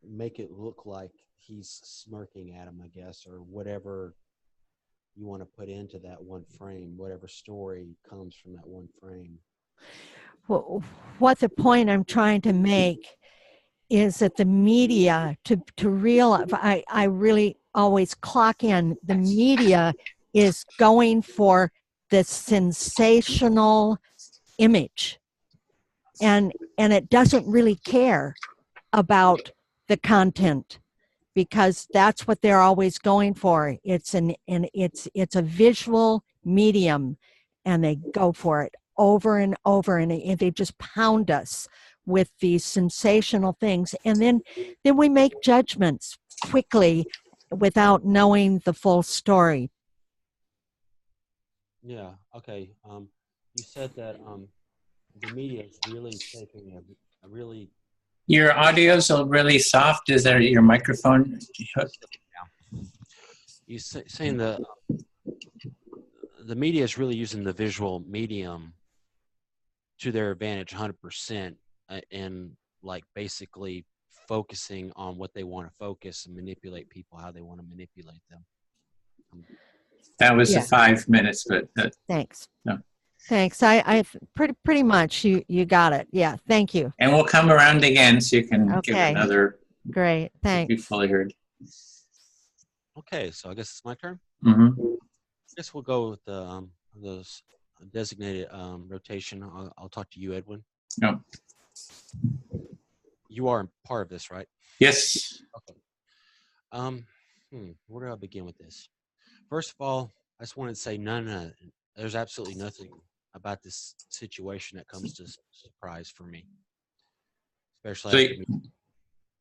make it look like he's smirking at him, I guess, or whatever you want to put into that one frame, whatever story comes from that one frame. Well, what the point I'm trying to make is that the media, to realize, I really always clock in, the media is going for the sensational image, and it doesn't really care about the content, because that's what they're always going for. It's a visual medium, and they go for it over and over, and they just pound us with these sensational things, and then we make judgments quickly without knowing the full story. Yeah. Okay. You said that the media is really taking a really. Your audio's really soft. Is that your microphone? You saying the media is really using the visual medium to their advantage 100%, and like basically focusing on what they want to focus and manipulate people how they want to manipulate them. That was the 5 minutes, but thanks. No. Thanks. I pretty much you got it. Yeah. Thank you. And we'll come around again so you can give Okay. another. Great. Thanks. Be fully heard. Okay, so I guess it's my turn. Mm-hmm. I guess we'll go with the designated rotation. I'll talk to you, Edwin. No. You are part of this, right? Yes. Okay. Where do I begin with this? First of all, I just wanted to say there's absolutely nothing about this situation that comes to surprise for me. Especially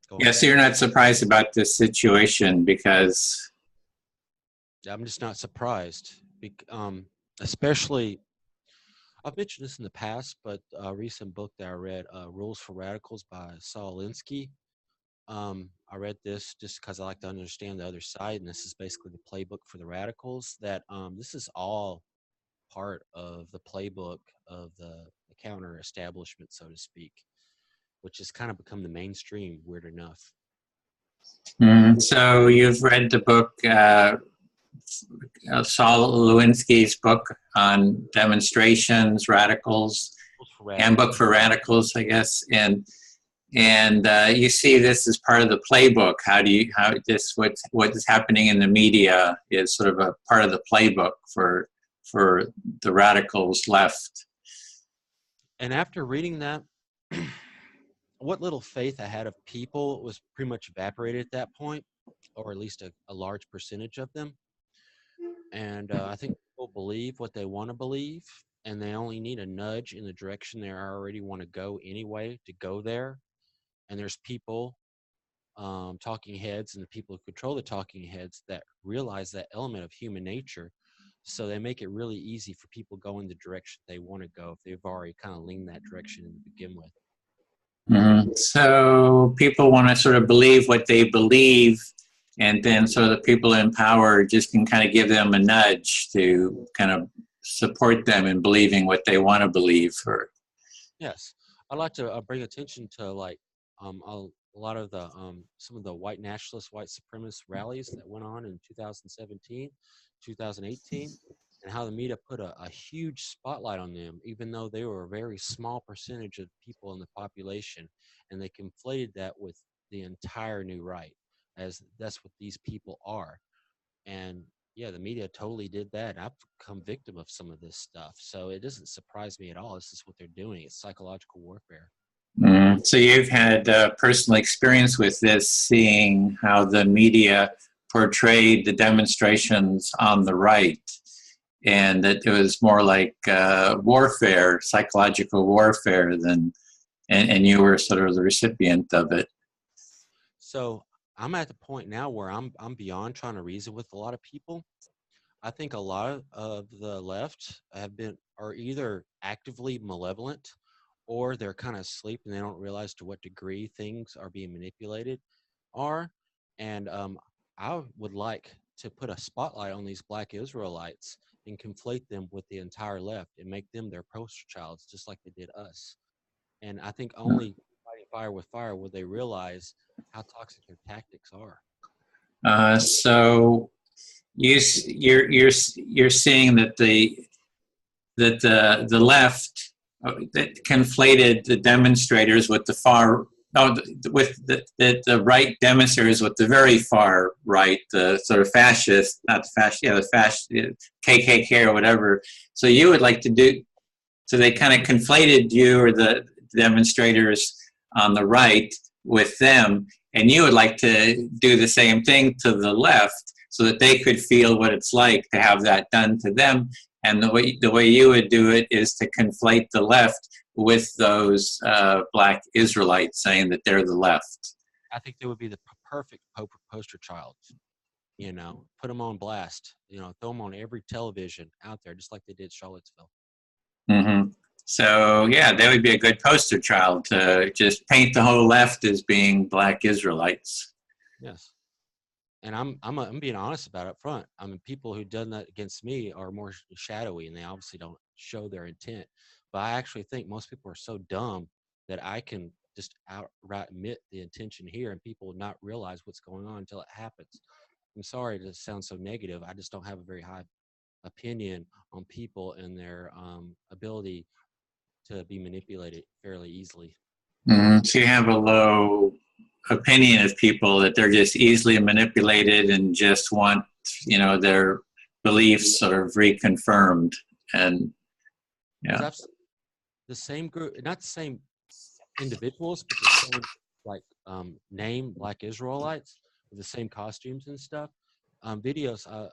so you're not surprised about this situation because I'm just not surprised. Especially, I've mentioned this in the past, but a recent book that I read, Rules for Radicals by Saul Alinsky. I read this just because I like to understand the other side, and this is basically the playbook for the radicals. That this is all part of the playbook of the counter establishment, so to speak, which has kind of become the mainstream, weird enough. So you've read the book, Saul Alinsky's book on demonstrations, radicals, Handbook for Radicals, I guess, and you see this as part of the playbook. What is happening in the media is sort of a part of the playbook for the radicals left. And after reading that, what little faith I had of people was pretty much evaporated at that point, or at least a large percentage of them. And I think people believe what they want to believe, and they only need a nudge in the direction they already want to go anyway to go there. and there's people, talking heads, and the people who control the talking heads that realize that element of human nature. So they make it really easy for people go in the direction they want to go if they've already kind of leaned that direction to begin with. So people want to sort of believe what they believe, and then so the people in power just can kind of give them a nudge to kind of support them in believing what they want to believe. Or Yes, I'd like to bring attention to like a lot of the some of the white nationalist, white supremacist rallies that went on in 2017, 2018, and how the media put a huge spotlight on them, even though they were a very small percentage of people in the population, and they conflated that with the entire new right, as that's what these people are. And yeah, the media totally did that. I've become victim of some of this stuff, so it doesn't surprise me at all. This is what they're doing. It's psychological warfare. So you've had personal experience with this, seeing how the media portrayed the demonstrations on the right, and that it was more like warfare, psychological warfare, than, and you were sort of the recipient of it. So I'm at the point now where I'm beyond trying to reason with a lot of people. I think a lot of the left are either actively malevolent, or they're kind of asleep and they don't realize to what degree things are being manipulated are. And I would like to put a spotlight on these Black Israelites and conflate them with the entire left and make them their poster childs, just like they did us. And I think only fighting fire with fire will they realize how toxic their tactics are. So you're seeing that the left that conflated the demonstrators with the far, no, with the right demonstrators with the very far right, the sort of fascist, not the fascist, yeah, the fascist, KKK or whatever. So you would like to do, so they kind of conflated you or the demonstrators on the right with them, and you would like to do the same thing to the left so that they could feel what it's like to have that done to them. And the way you would do it is to conflate the left with those Black Israelites, saying that they're the left. I think they would be the perfect poster child. You know, put them on blast. You know, throw them on every television out there, just like they did Charlottesville. Mm-hmm. So yeah, they would be a good poster child to just paint the whole left as being Black Israelites. Yes. And I'm being honest about it up front. I mean, people who've done that against me are more shadowy, and they obviously don't show their intent. But I actually think most people are so dumb that I can just outright admit the intention here, and people not realize what's going on until it happens. I'm sorry to sound so negative. I just don't have a very high opinion on people and their ability to be manipulated fairly easily. Mm-hmm. So you have a low opinion of people, that they're just easily manipulated and just want, you know, their beliefs sort of reconfirmed. And yeah, the same group, not the same individuals, but the same like name Black Israelites with the same costumes and stuff. Videos of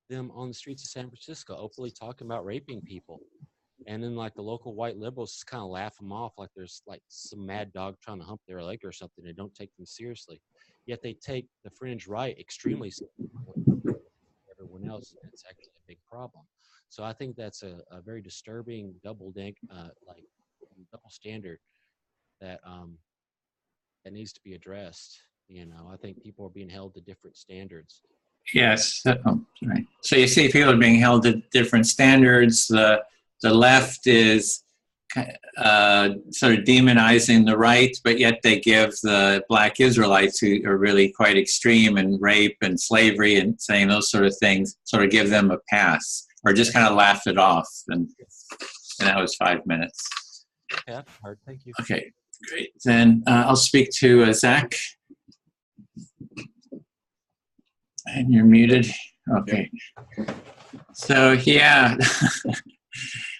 them on the streets of San Francisco openly talking about raping people. And then like the local white liberals just kind of laugh them off like there's like some mad dog trying to hump their leg or something, and don't take them seriously. Yet they take the fringe right extremely seriously. Everyone else, and it's actually a big problem. So I think that's a very disturbing double standard that that needs to be addressed. You know, I think people are being held to different standards. yes. Right. So you see people are being held to different standards. The left is sort of demonizing the right, but yet they give the Black Israelites, who are really quite extreme in rape and slavery and saying those sort of things, sort of give them a pass, or just kind of laugh it off. And that was 5 minutes. Yeah, hard. Thank you. Okay, great. Then I'll speak to Zach. And you're muted. Okay. So yeah.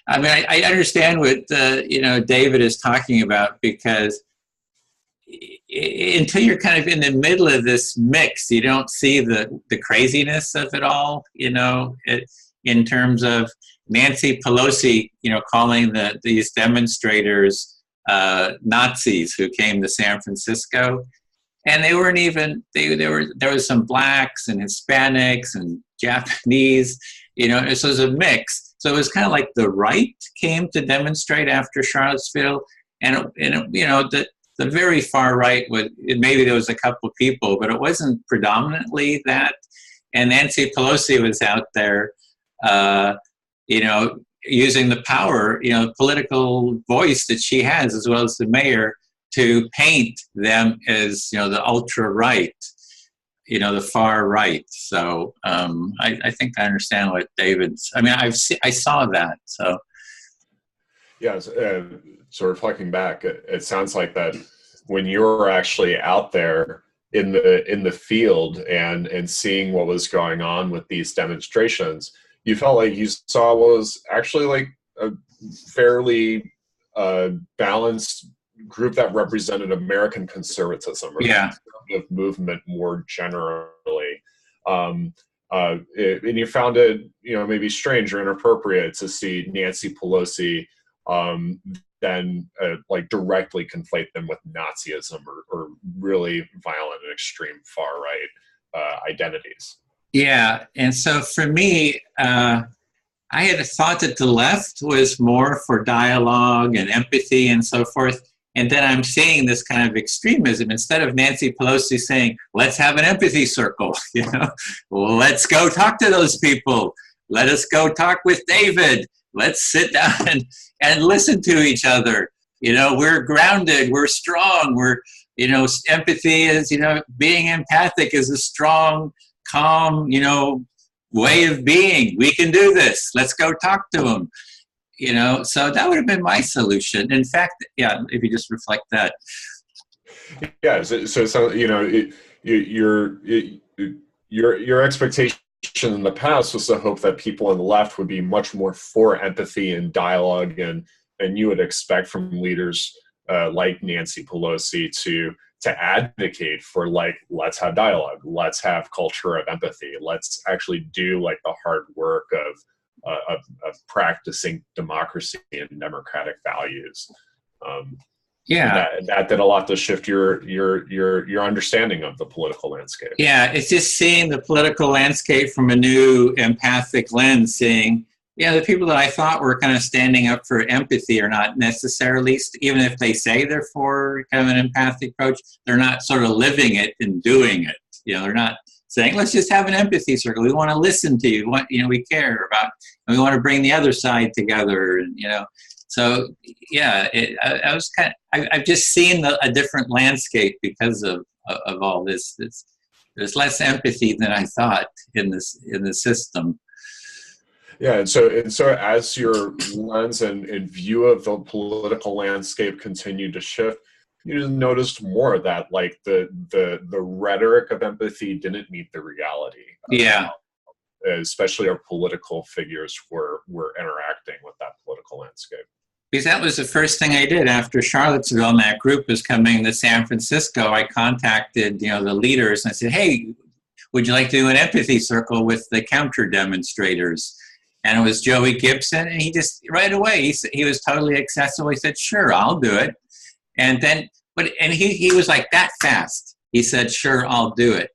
I mean, I understand what David is talking about, because until you're kind of in the middle of this mix, you don't see the craziness of it all. You know, in terms of Nancy Pelosi, you know, calling these demonstrators Nazis who came to San Francisco, and they weren't even there was some blacks and Hispanics and Japanese, you know, so it was a mix. So it was kind of like the right came to demonstrate after Charlottesville, and you know, the very far right was, maybe there was a couple of people, but it wasn't predominantly that. And Nancy Pelosi was out there, you know, using the power, you know, political voice that she has, as well as the mayor, to paint them as, you know, the ultra right, you know, the far right. So I think I understand what David's. I mean, I saw that. So yeah. So reflecting back, it sounds like that when you were actually out there in the field and seeing what was going on with these demonstrations, you felt like you saw what was actually like a fairly balanced group that represented American conservatism, or yeah, conservative movement more generally. And you found it, you know, maybe strange or inappropriate to see Nancy Pelosi then like directly conflate them with Nazism or really violent and extreme far right identities. Yeah, and so for me, I had thought that the left was more for dialogue and empathy and so forth. And then I'm seeing this kind of extremism. Instead of Nancy Pelosi saying, let's have an empathy circle, you know, well, let's go talk to those people. Let us go talk with David. Let's sit down and listen to each other. You know, we're grounded, we're strong, we're, you know, empathy is, you know, being empathic is a strong, calm, you know, way of being. We can do this. Let's go talk to them. You know, so that would have been my solution. In fact, yeah, if you just reflect that. Yeah. So you know, your expectation in the past was to hope that people on the left would be much more for empathy and dialogue, and you would expect from leaders like Nancy Pelosi to advocate for, like, let's have dialogue, let's have culture of empathy, let's actually do like the hard work of practicing democracy and democratic values. Yeah, that did a lot to shift your understanding of the political landscape. Yeah, it's just seeing the political landscape from a new empathic lens, seeing, yeah, the people that I thought were kind of standing up for empathy are not necessarily, even if they say they're for kind of an empathic approach, they're not sort of living it and doing it. You know, they're not saying, let's just have an empathy circle. We want to listen to you. We care about, and we want to bring the other side together. And, you know, so yeah, I was kind of, I've just seen a different landscape because of all this. There's less empathy than I thought in the system. Yeah, and so as your lens and view of the political landscape continued to shift, you just noticed more of that, like the rhetoric of empathy didn't meet the reality. Yeah. Especially our political figures were interacting with that political landscape. Because that was the first thing I did after Charlottesville and that group was coming to San Francisco. I contacted, you know, the leaders and I said, hey, would you like to do an empathy circle with the counter demonstrators? And it was Joey Gibson, and he just right away he was totally accessible. He said, "Sure, I'll do it." And then, he was like that fast. He said, "Sure, I'll do it."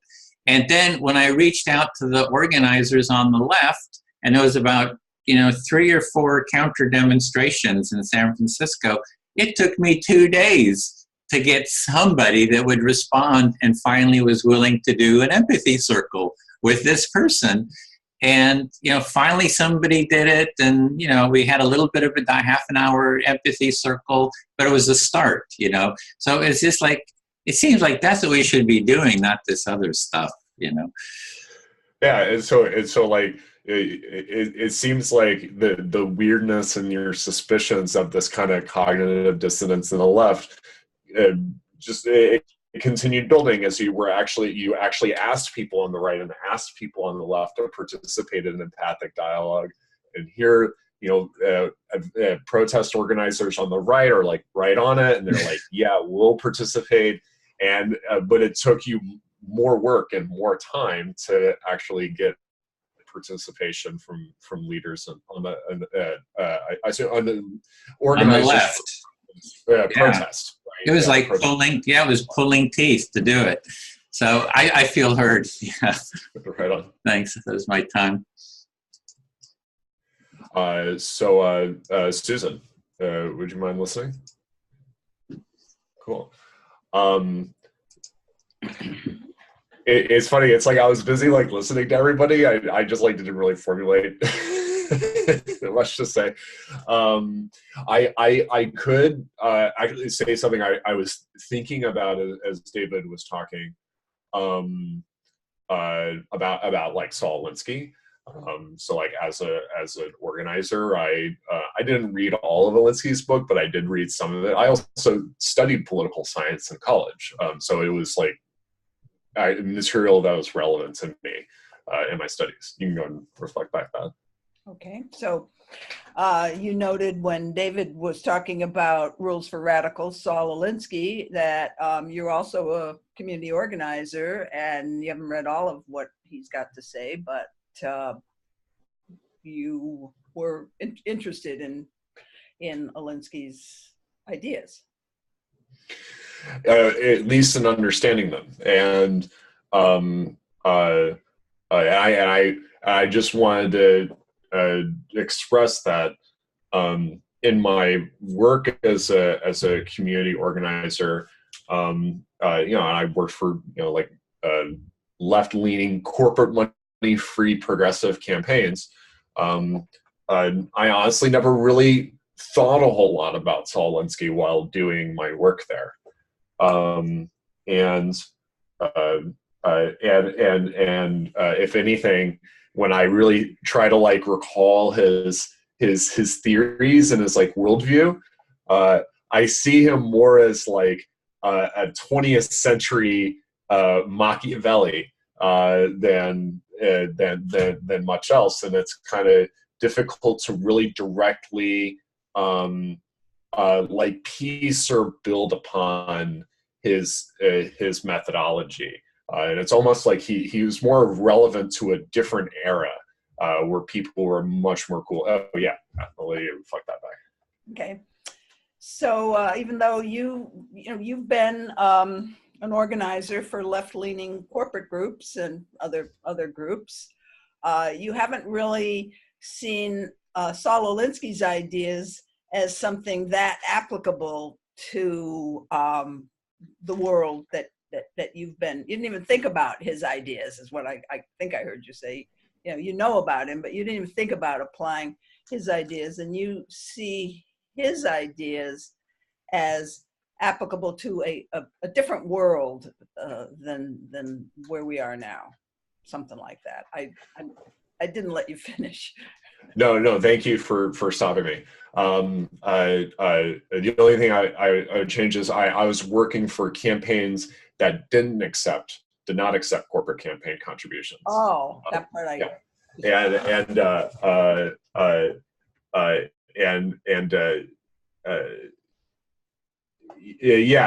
And then when I reached out to the organizers on the left, and it was about 3 or 4 counter demonstrations in San Francisco, it took me 2 days to get somebody that would respond and finally was willing to do an empathy circle with this person. And, finally somebody did it, and, we had a little bit of a half an hour empathy circle, but it was a start, So it's just like, it seems like that's what we should be doing, not this other stuff, Yeah, and so like, it seems like the weirdness and your suspicions of this kind of cognitive dissonance in the left, it continued building as you actually asked people on the right and asked people on the left to participate in empathic dialogue. And here, protest organizers on the right are like right on it, and they're like, yeah, we'll participate. And but it took you more work and more time to actually get participation from leaders on the organizers on the left. protest. Right? It was like protest. pulling, it was pulling teeth to do it. So I feel heard. Yeah. Right on. Thanks. That was my time. Susan, would you mind listening? Cool. It's funny. It's like I was busy like listening to everybody. I just like didn't really formulate much to say. I could actually say something I was thinking about as David was talking about like Saul Alinsky. So like as an organizer, I didn't read all of Alinsky's book, but I did read some of it. I also studied political science in college, so it was like material that was relevant to me in my studies. You can go and reflect back that. Okay, so you noted when David was talking about Rules for Radicals, Saul Alinsky, that you're also a community organizer, and you haven't read all of what he's got to say, but you were interested in Alinsky's ideas. At least in understanding them, and I just wanted to express that in my work as a community organizer. I worked for like left-leaning corporate money-free progressive campaigns. I honestly never really thought a whole lot about Saul Alinsky while doing my work there. If anything, when I really try to like recall his theories and his like worldview, I see him more as like a 20th century Machiavelli than much else, and it's kind of difficult to really directly like piece or build upon his methodology, and it's almost like he was more relevant to a different era where people were much more cool. Oh yeah, I'll let you reflect that back. Okay, so even though you've been an organizer for left-leaning corporate groups and other groups, you haven't really seen Saul Alinsky's ideas as something that applicable to the world that you've been. You didn't even think about his ideas, is what I think I heard you say. You know about him, but you didn't even think about applying his ideas, and you see his ideas as applicable to a different world than where we are now, something like that. I didn't let you finish. No, thank you for stopping me. The only thing I would change is I was working for campaigns that did not accept corporate campaign contributions. Oh, that part I get. Yeah,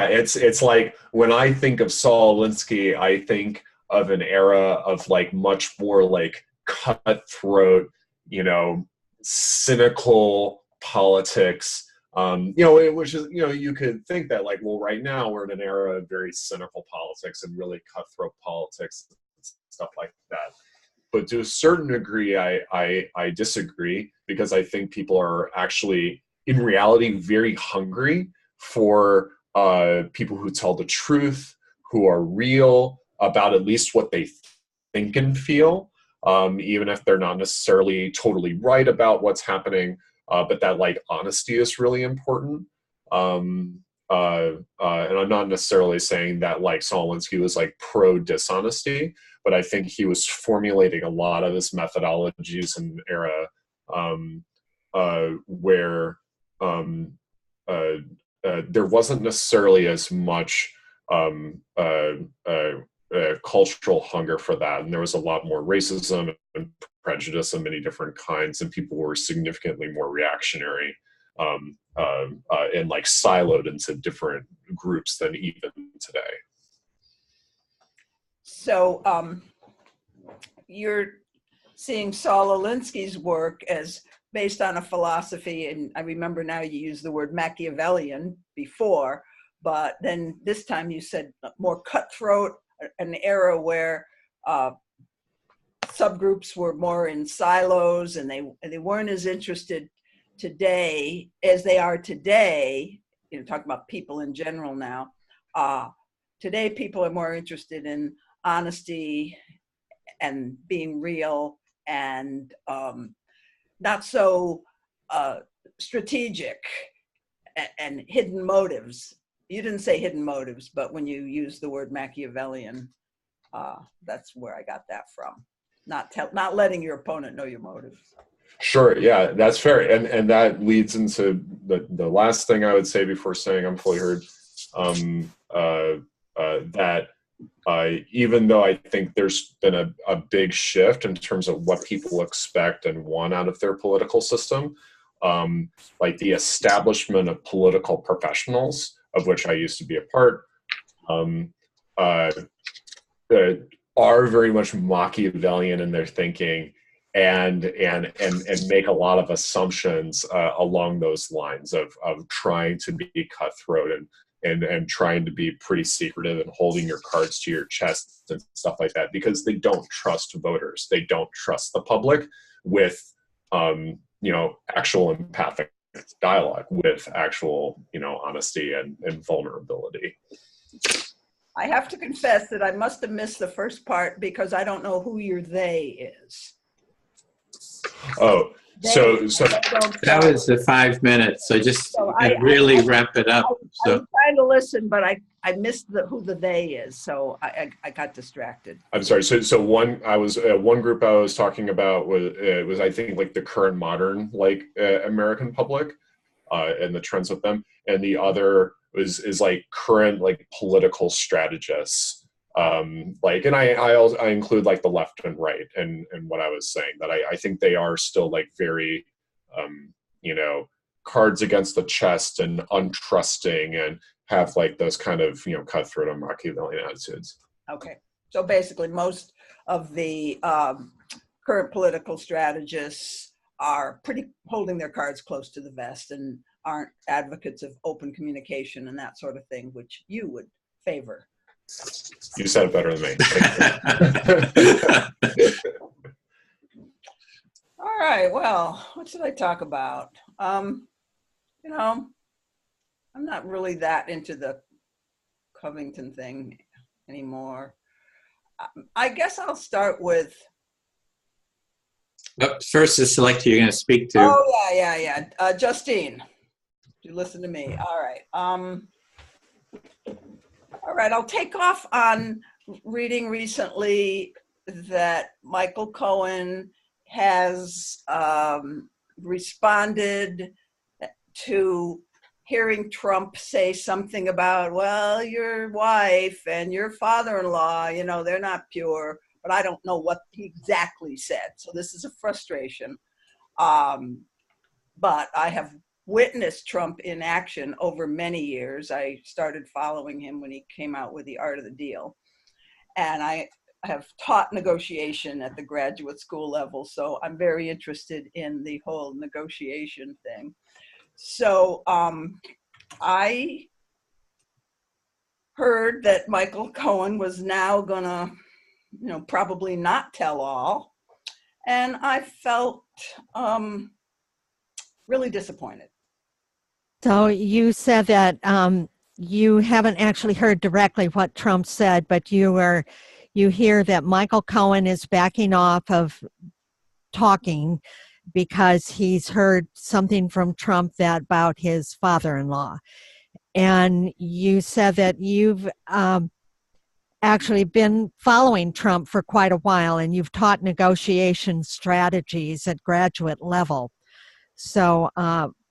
it's like when I think of Saul Alinsky, I think of an era of like much more like cutthroat, cynical politics, which is, you could think that like, well, right now we're in an era of very cynical politics and really cutthroat politics and stuff like that. But to a certain degree, I disagree, because I think people are actually, in reality, very hungry for people who tell the truth, who are real about at least what they think and feel, even if they're not necessarily totally right about what's happening, but that like honesty is really important. And I'm not necessarily saying that like Saul Alinsky was like pro dishonesty, but I think he was formulating a lot of his methodologies in an era where there wasn't necessarily as much cultural hunger for that, and there was a lot more racism and prejudice of many different kinds, and people were significantly more reactionary and like siloed into different groups than even today. So you're seeing Saul Alinsky's work as based on a philosophy, and I remember now you used the word Machiavellian before, but then this time you said more cutthroat, an era where subgroups were more in silos, and they weren't as interested today as they are today. You know, talking about people in general now. Today, people are more interested in honesty and being real, and not so strategic and hidden motives. You didn't say hidden motives, but when you use the word Machiavellian, that's where I got that from. Not letting your opponent know your motives. Sure, yeah, that's fair, and that leads into the last thing I would say before saying I'm fully heard. That even though I think there's been a big shift in terms of what people expect and want out of their political system, like the establishment of political professionals, of which I used to be a part, are very much Machiavellian in their thinking, and make a lot of assumptions along those lines of trying to be cutthroat and trying to be pretty secretive and holding your cards to your chest and stuff like that, because they don't trust voters. They don't trust the public with actual empathic dialogue, with actual honesty and vulnerability. I have to confess that I must have missed the first part because I don't know who your they is. Oh, so that was the 5 minutes. So just really wrap it up. I was trying to listen, but I missed who the they is, so I got distracted. I'm sorry. So one group I was talking about was I think like the current modern American public and the trends with them, and the other is like current like political strategists. And I include like the left and right and what I was saying, that I think they are still like very cards against the chest and untrusting, and have like those kind of cutthroat and Machiavellian attitudes. Okay, so basically most of the current political strategists are pretty holding their cards close to the vest and aren't advocates of open communication and that sort of thing, which you would favor. You said it better than me. All right, well, what should I talk about? I'm not really that into the Covington thing anymore. I guess I'll start with... First, the select you're going to speak to. Oh, yeah. Justine, you listen to me. All right. All right, I'll take off on reading recently that Michael Cohen has responded to hearing Trump say something about, well, your wife and your father-in-law, they're not pure, but I don't know what he exactly said. So this is a frustration. But I have witnessed Trump in action over many years. I started following him when he came out with The Art of the Deal. And I have taught negotiation at the graduate school level, so I'm very interested in the whole negotiation thing. So I heard that Michael Cohen was now gonna, probably not tell all. And I felt really disappointed. So you said that you haven't actually heard directly what Trump said, but you hear that Michael Cohen is backing off of talking because he's heard something from Trump about his father-in-law. And you said that you've actually been following Trump for quite a while, and you've taught negotiation strategies at graduate level. So,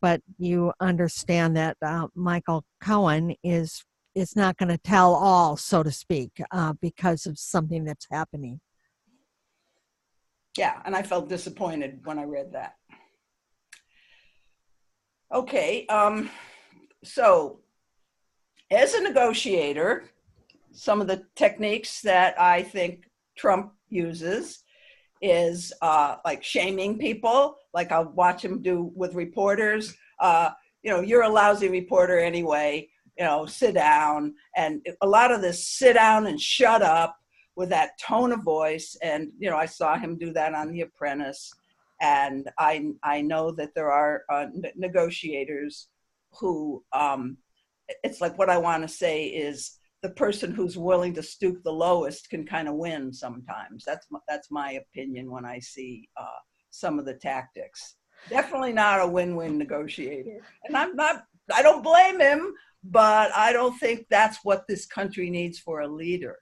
but you understand that Michael Cohen is not going to tell all, so to speak, because of something that's happening. Yeah, and I felt disappointed when I read that. Okay, so as a negotiator, some of the techniques that I think Trump uses is like shaming people. Like I'll watch him do with reporters. You know, you're a lousy reporter anyway. You know, sit down. And a lot of this sit down and shut up with that tone of voice. And, you know, I saw him do that on The Apprentice. And I know that there are negotiators who, it's like what I want to say is the person who's willing to stoop the lowest can kind of win sometimes. That's my opinion when I see some of the tactics. Definitely not a win-win negotiator. And I don't blame him, but I don't think that's what this country needs for a leader.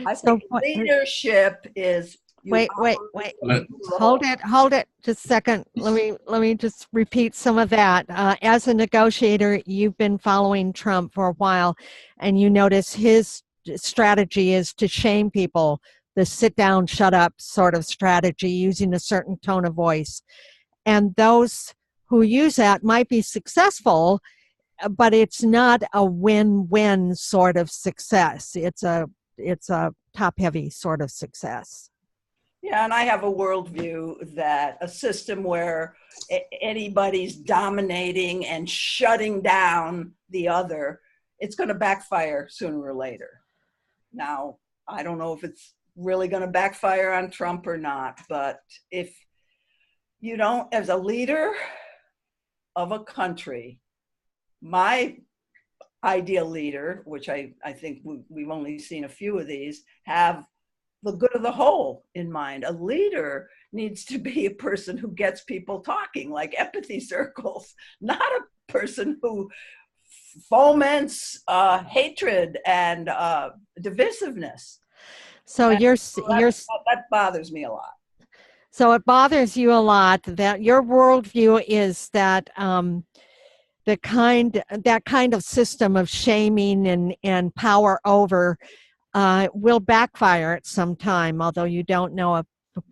I think leadership is wait. Hold it just a second. Let me just repeat some of that. As a negotiator, you've been following Trump for a while, and you notice his strategy is to shame people, the sit down, shut up sort of strategy, using a certain tone of voice. And those who use that might be successful, but it's not a win-win sort of success. It's a top-heavy sort of success. Yeah, and I have a worldview that a system where anybody's dominating and shutting down the other, it's going to backfire sooner or later. Now, I don't know if it's really going to backfire on Trump or not, but if you don't, as a leader of a country, my ideal leader, which I think we've only seen a few of these, have the good of the whole in mind. A leader needs to be a person who gets people talking, like empathy circles, not a person who foments hatred and divisiveness. So and that bothers me a lot. So it bothers you a lot that your worldview is that that kind of system of shaming and power over will backfire at some time, although you don't know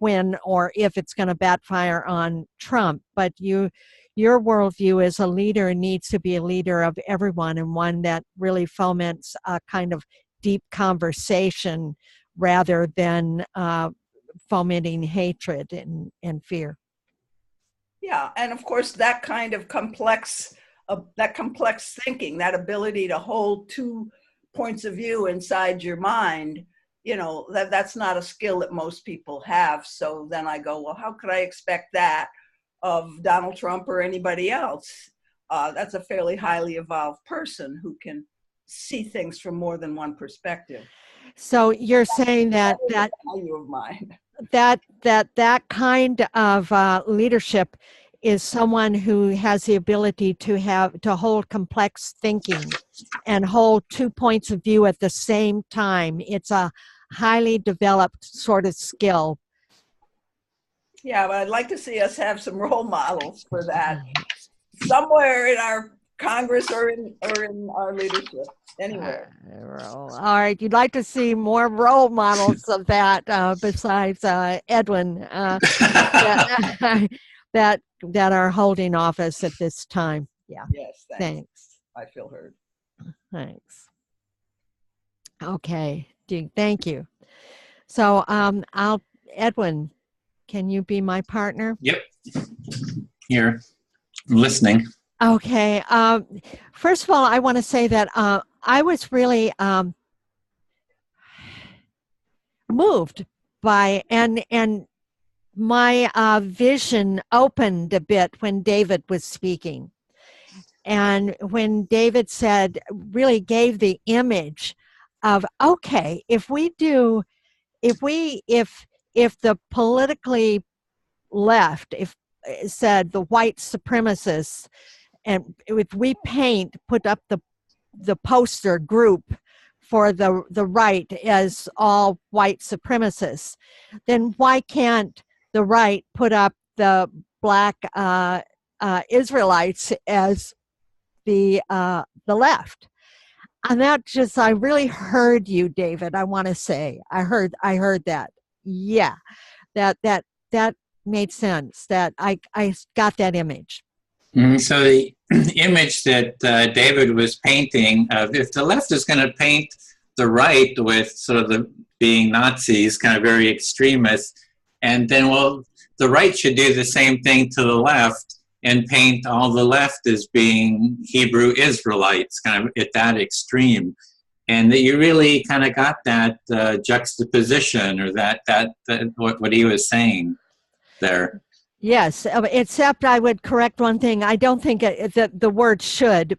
when or if it's going to backfire on Trump. But your worldview as a leader needs to be a leader of everyone, and one that really foments a kind of deep conversation rather than fomenting hatred and fear. Yeah, and of course that kind of complex thinking, that ability to hold two points of view inside your mind, you know, that's not a skill that most people have. So then I go, well, how could I expect that of Donald Trump or anybody else? That's a fairly highly evolved person who can see things from more than one perspective. So you're saying that value of mine. that kind of leadership is someone who has the ability to hold complex thinking and hold 2 points of view at the same time. It's a highly developed sort of skill. Yeah, but I'd like to see us have some role models for that somewhere in our Congress or in our leadership. Anyway. All right, you'd like to see more role models of that besides Edwin that are holding office at this time. Yeah. Yes. Thanks. I feel heard. Thanks. Okay. Thank you. So Edwin, can you be my partner? Yep. Here, I'm listening. Okay. First of all, I want to say that I was really moved by and my vision opened a bit when David was speaking, and when David really gave the image of, okay, if the politically left, said the white supremacists, and if we put up the poster group for the right as all white supremacists, then why can't the right put up the black Israelites as the left? And I really heard you, David. I want to say I heard that. Yeah, that made sense. That I got that image. So the image that David was painting, if the left is going to paint the right with sort of being Nazis, kind of very extremist, And then, well, the right should do the same thing to the left and paint all the left as being Hebrew Israelites, kind of at that extreme. And that you really kind of got that juxtaposition, or that what he was saying there. Yes, except I would correct one thing. I don't think that the word should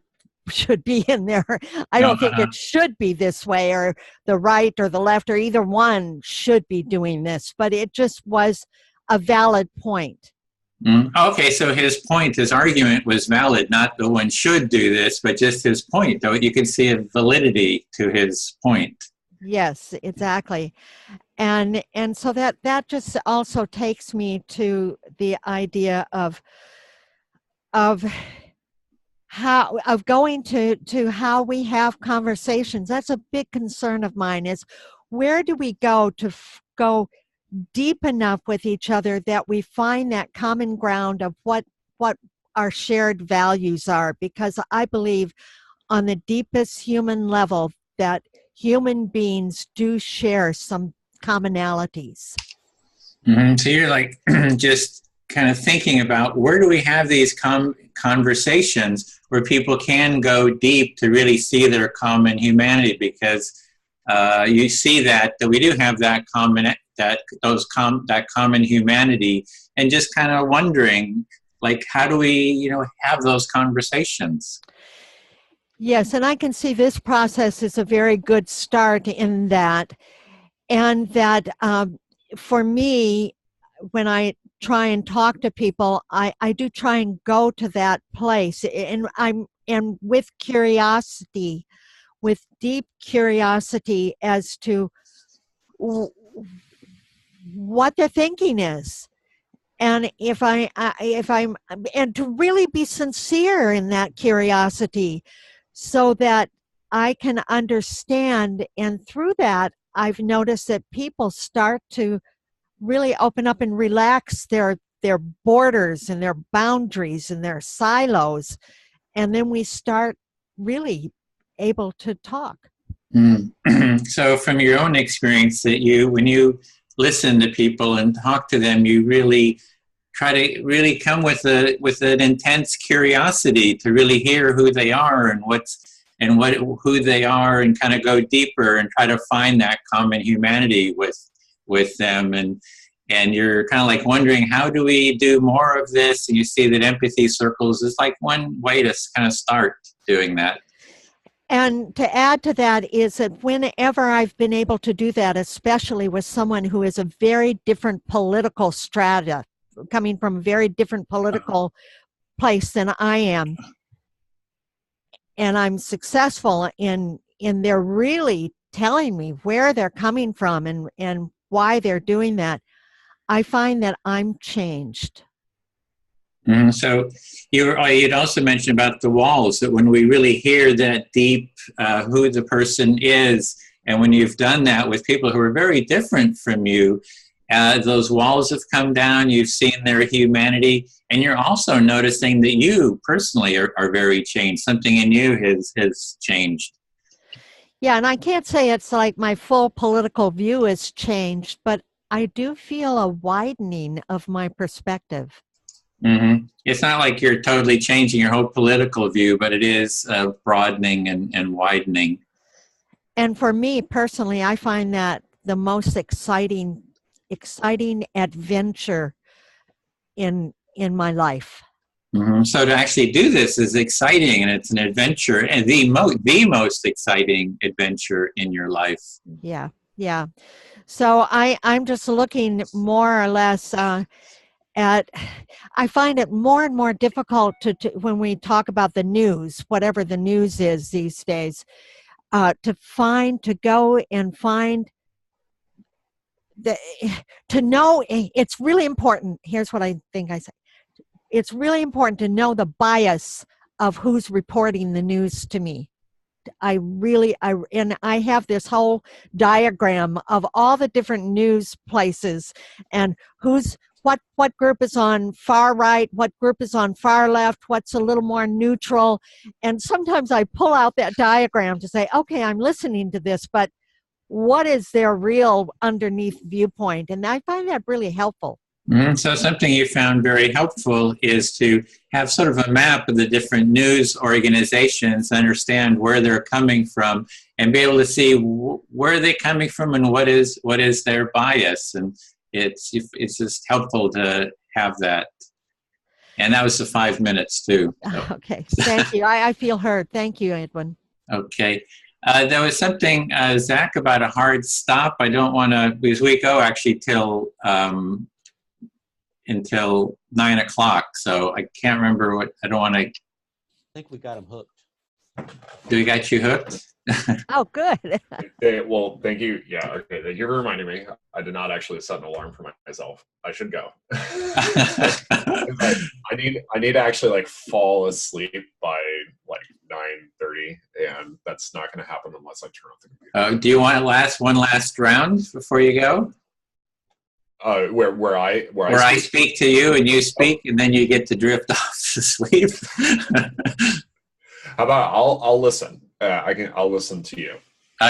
be in there. I don't think it should be this way, or the right or the left, or either one should be doing this, but it just was a valid point. Okay, so his argument was valid, not the one should do this, but just his point, though you can see a validity to his point. Yes, exactly. And so that just also takes me to the idea of going to how we have conversations. That's a big concern of mine, is where do we go to go deep enough with each other that we find that common ground of what our shared values are, because I believe on the deepest human level that human beings do share some commonalities. So you're like just kind of thinking about, where do we have these conversations where people can go deep to really see their common humanity, because you see that we do have that common humanity, and just kind of wondering, like, how do we have those conversations? Yes, and I can see this process is a very good start in that, and that for me, when I try and talk to people, I do try and go to that place, and with curiosity, with deep curiosity as to what their thinking is, and if I'm and to really be sincere in that curiosity, so that I can understand. And through that, I've noticed that people start to really open up and relax their borders and their boundaries and their silos, and then we start really able to talk. So from your own experience, that when you listen to people and talk to them, you really try to really come with an intense curiosity to really hear who they are and who they are, and kind of go deeper and try to find that common humanity with them. And you're kind of like wondering, how do we do more of this? And you see that empathy circles is like one way to kind of start doing that. And to add to that is that whenever I've been able to do that, especially with someone who is a very different political strata, coming from a very different political place than I am, and I'm successful in their really telling me where they're coming from and why they're doing that, I find that I'm changed. So you'd also mentioned about the walls, that when we really hear that deep who the person is, and when you've done that with people who are very different from you, those walls have come down, you've seen their humanity, and you're also noticing that you personally are very changed. Something in you has changed. Yeah, and I can't say it's like my full political view has changed, but I do feel a widening of my perspective. It's not like you're totally changing your whole political view, but it is broadening and widening. And for me personally, I find that the most exciting adventure in my life. So to actually do this is exciting, and it's an adventure, and the most exciting adventure in your life. Yeah. So I'm just looking more or less I find it more and more difficult to when we talk about the news, whatever the news is these days, to go and find to know. It's really important. Here's what I think I say. It's really important to know the bias of who's reporting the news to me. I have this whole diagram of all the different news places and what group is on far right, what group is on far left, what's a little more neutral. And sometimes I pull out that diagram to say, okay, I'm listening to this, but what is their real underneath viewpoint. And I find that really helpful. So something you found very helpful is to have sort of a map of the different news organizations, understand where they're coming from, and be able to see where they're coming from and what is their bias. And it's just helpful to have that. And that was the 5 minutes too. So. Okay, thank you. I feel heard. Thank you, Edwin. Okay. There was something, Zach, about a hard stop. I don't want to, because we go actually until 9 o'clock. So I can't remember what, I don't want to. I think we got him hooked. Do we got you hooked? Oh, good. Okay, well, thank you. Yeah, okay. Thank you for reminding me. I did not actually set an alarm for myself. I should go. I need to actually like fall asleep by like 9:30, and that's not going to happen unless I turn off the computer. Do you want one last round before you go? Where I speak to you and you speak, and then you get to drift off to sleep. How about I'll listen. I'll listen to you.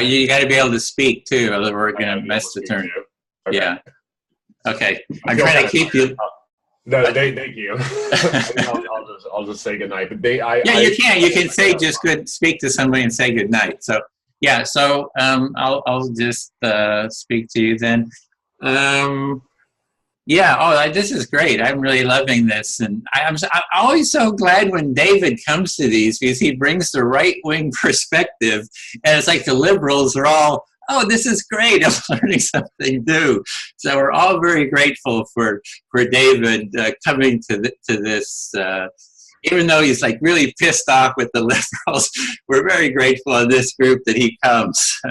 You got to be able to speak too, otherwise we're going to mess the turn. Okay. Yeah. Okay. I'm trying to keep you. No, thank you. I'll just say goodnight. But you can say just good. Speak to somebody and say goodnight. So yeah. So I'll just speak to you then. Yeah. Oh, this is great. I'm really loving this, and I'm always so glad when David comes to these because he brings the right-wing perspective, and it's like the liberals are all, "Oh, this is great! I'm learning something new." So we're all very grateful for David coming to this. Even though he's like really pissed off with the liberals, we're very grateful in this group that he comes.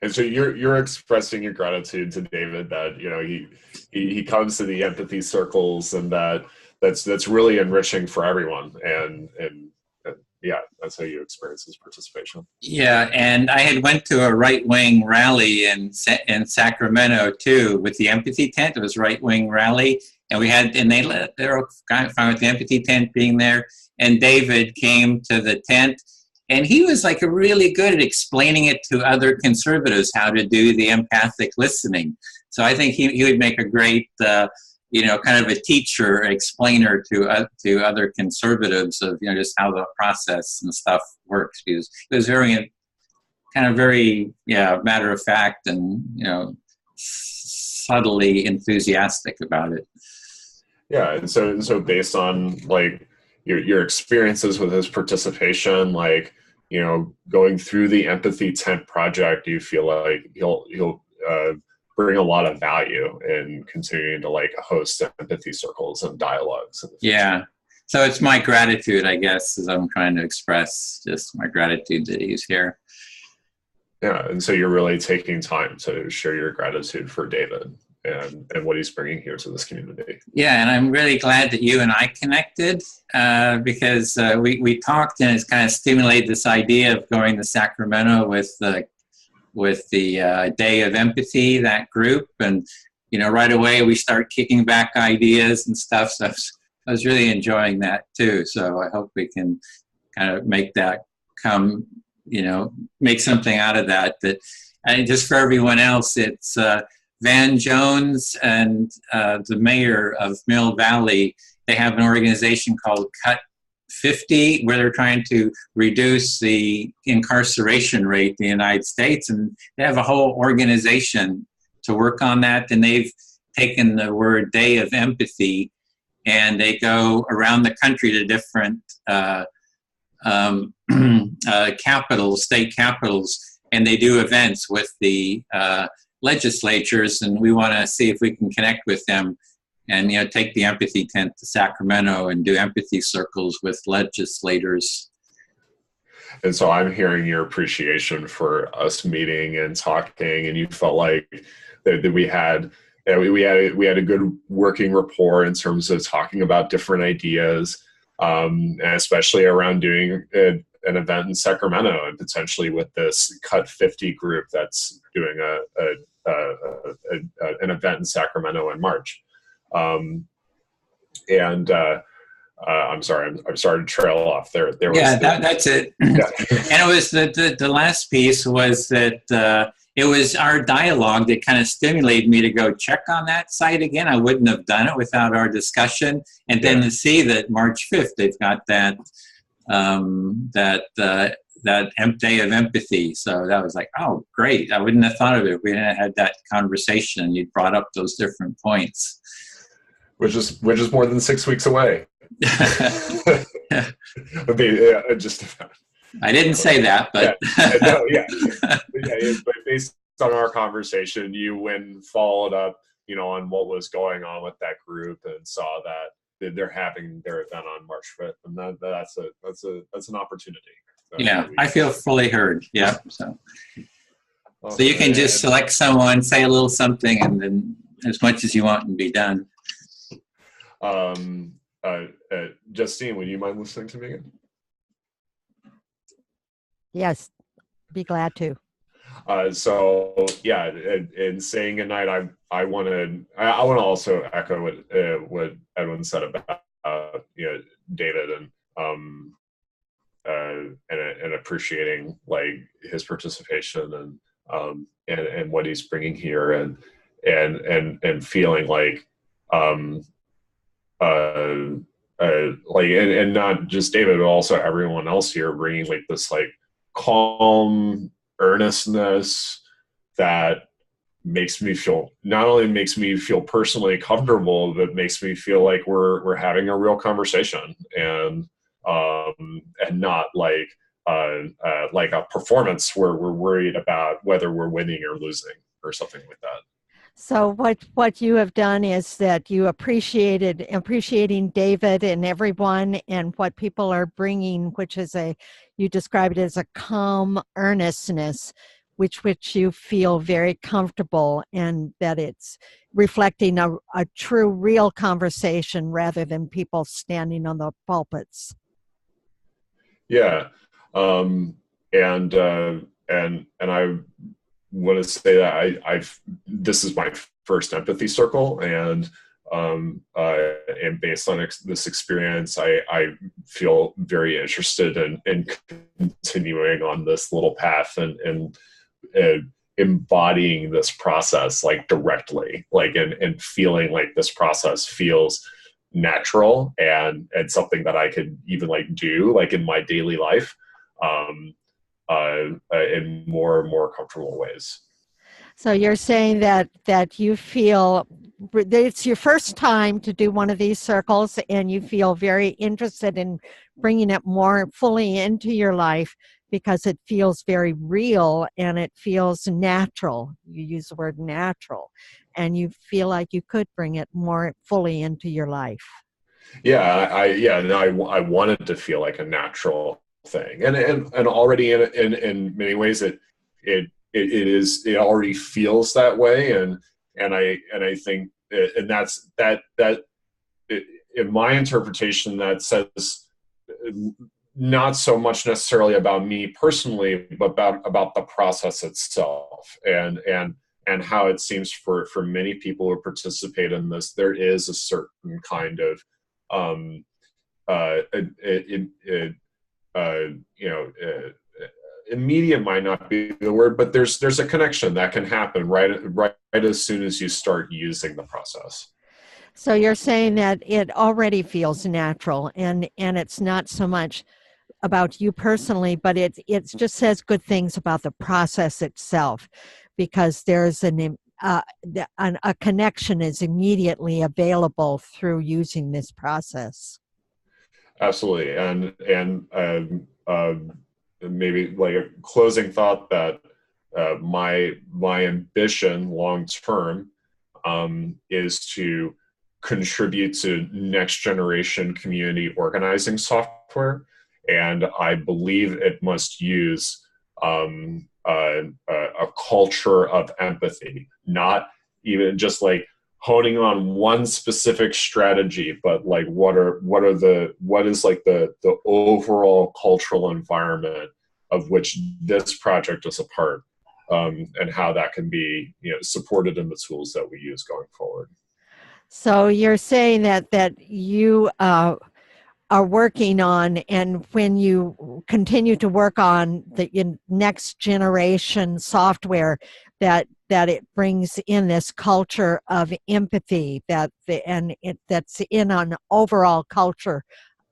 And so you're expressing your gratitude to David that he comes to the empathy circles, and that's really enriching for everyone, and yeah, that's how you experience his participation. Yeah, and I had went to a right-wing rally in Sacramento too with the empathy tent. It was a right-wing rally, and they were kind of fine with the empathy tent being there. And David came to the tent. And he was like really good at explaining it to other conservatives how to do the empathic listening. So I think he would make a great, kind of a teacher, explainer to other conservatives of just how the process and stuff works. Because it was very matter of fact and subtly enthusiastic about it. Yeah, and so based on like your experiences with his participation, like going through the empathy tent project, do you feel like he'll bring a lot of value in continuing to like host empathy circles and dialogues? Yeah, so it's my gratitude, I guess, as I'm trying to express just my gratitude that he's here. Yeah, and so you're really taking time to share your gratitude for David and what he's bringing here to this community. Yeah, and I'm really glad that you and I connected because we talked, and it's kind of stimulated this idea of going to Sacramento with the Day of Empathy, that group, and right away we start kicking back ideas and stuff. So I was really enjoying that too. So I hope we can kind of make that come, make something out of that. And just for everyone else, it's Van Jones and the mayor of Mill Valley, they have an organization called Cut 50, where they're trying to reduce the incarceration rate in the United States. And they have a whole organization to work on that. And they've taken the word Day of Empathy, and they go around the country to different capitals, state capitals, and they do events with the legislatures, and we want to see if we can connect with them and take the empathy tent to Sacramento and do empathy circles with legislators. And so I'm hearing your appreciation for us meeting and talking, and you felt like that we had a good working rapport in terms of talking about different ideas, and especially around doing an event in Sacramento, and potentially with this Cut 50 group that's doing an event in Sacramento in March. I'm sorry, I'm starting to trail off there. Yeah, that's it. Yeah. And it was the last piece was that it was our dialogue that kind of stimulated me to go check on that site again. I wouldn't have done it without our discussion. And then to see that March 5th, they've got that day of empathy. So that was like, oh, great. I wouldn't have thought of it if we hadn't had that conversation. You brought up those different points. Which is more than 6 weeks away. Just about. I didn't say that, but but based on our conversation, you went and followed up, on what was going on with that group and saw that they're having their event on March 5th, and that's an opportunity. Yeah, I feel fully heard. Yeah, so you can just select someone, say a little something, and then as much as you want, and be done. Justine, would you mind listening to me again? Yes, be glad to. So yeah, in saying goodnight, I want to also echo what Edwin said about David and appreciating like his participation and what he's bringing here and feeling like and not just David, but also everyone else here bringing like this like calm earnestness that not only makes me feel personally comfortable, but makes me feel like we're having a real conversation and not like a performance where we're worried about whether we're winning or losing or something like that. So what you have done is that you appreciating David and everyone and what people are bringing, which is you describe it as a calm earnestness, which you feel very comfortable, and that it's reflecting a true, real conversation rather than people standing on the pulpits. Yeah, and I want to say that this is my first empathy circle, and based on this experience, I feel very interested in continuing on this little path and embodying this process like directly, like and feeling like this process feels natural and something that I could even like do like in my daily life. In more and more comfortable ways. So you're saying that you feel it's your first time to do one of these circles, and you feel very interested in bringing it more fully into your life because it feels very real and it feels natural. You use the word natural, and you feel like you could bring it more fully into your life. Yeah, I wanted to feel like a natural thing, and already in many ways it already feels that way, and I think and that's that in my interpretation that says not so much necessarily about me personally, but about the process itself and how it seems for many people who participate in this, there is a certain kind of immediate might not be the word, but there's a connection that can happen right as soon as you start using the process. So you're saying that it already feels natural, and it's not so much about you personally, but it just says good things about the process itself, because there's a connection is immediately available through using this process. Absolutely, and maybe like a closing thought that my ambition long term is to contribute to next generation community organizing software, and I believe it must use a culture of empathy, not even just like honing on one specific strategy, but like what is like the overall cultural environment of which this project is a part, and how that can be supported in the tools that we use going forward. So you're saying that you are working on, and when you continue to work on the next generation software, that it brings in this culture of empathy, that's in an overall culture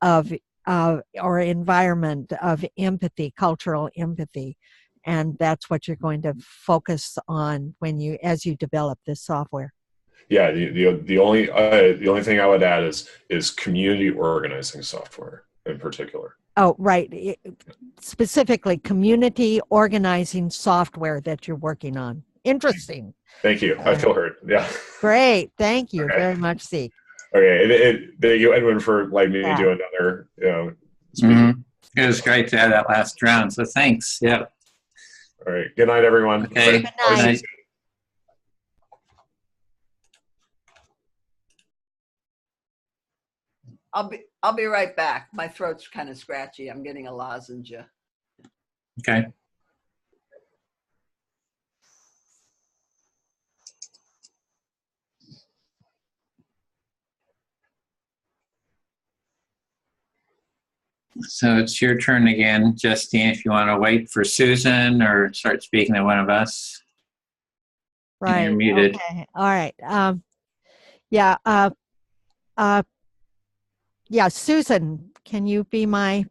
of or environment of empathy, cultural empathy, and that's what you're going to focus on as you develop this software. Yeah, the only thing I would add is community organizing software in particular. Oh, right. Specifically, community organizing software that you're working on. Interesting. Thank you. I feel heard. Yeah. Great. Thank you Okay. very much, Zeke. Okay. Thank you, Edwin, for letting me do another. Mm-hmm. It was great to have that last round. So thanks. Yeah. All right. Good night, everyone. Okay. Good night. I'll be right back. My throat's kind of scratchy. I'm getting a lozenge. Okay. So it's your turn again, Justine, if you want to wait for Susan or start speaking to one of us. Right. You're muted. Okay. All right. Yeah, Susan, can you be my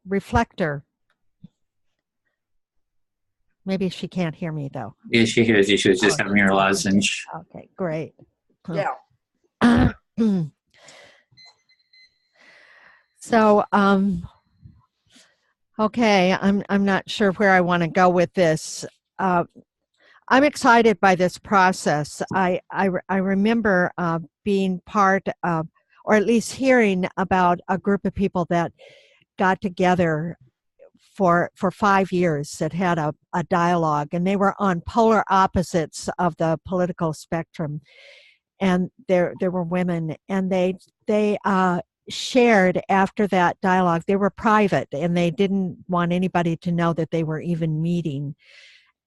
reflector? Maybe she can't hear me, though. Yeah, she hears you. She was just having her lozenge. Okay, great. Yeah. So, okay, I'm not sure where I want to go with this. I'm excited by this process. I remember being part of, or at least hearing about a group of people that got together for 5 years that had a dialogue, and they were on polar opposites of the political spectrum. And there were women, and they shared after that dialogue. They were private, and they didn't want anybody to know that they were even meeting.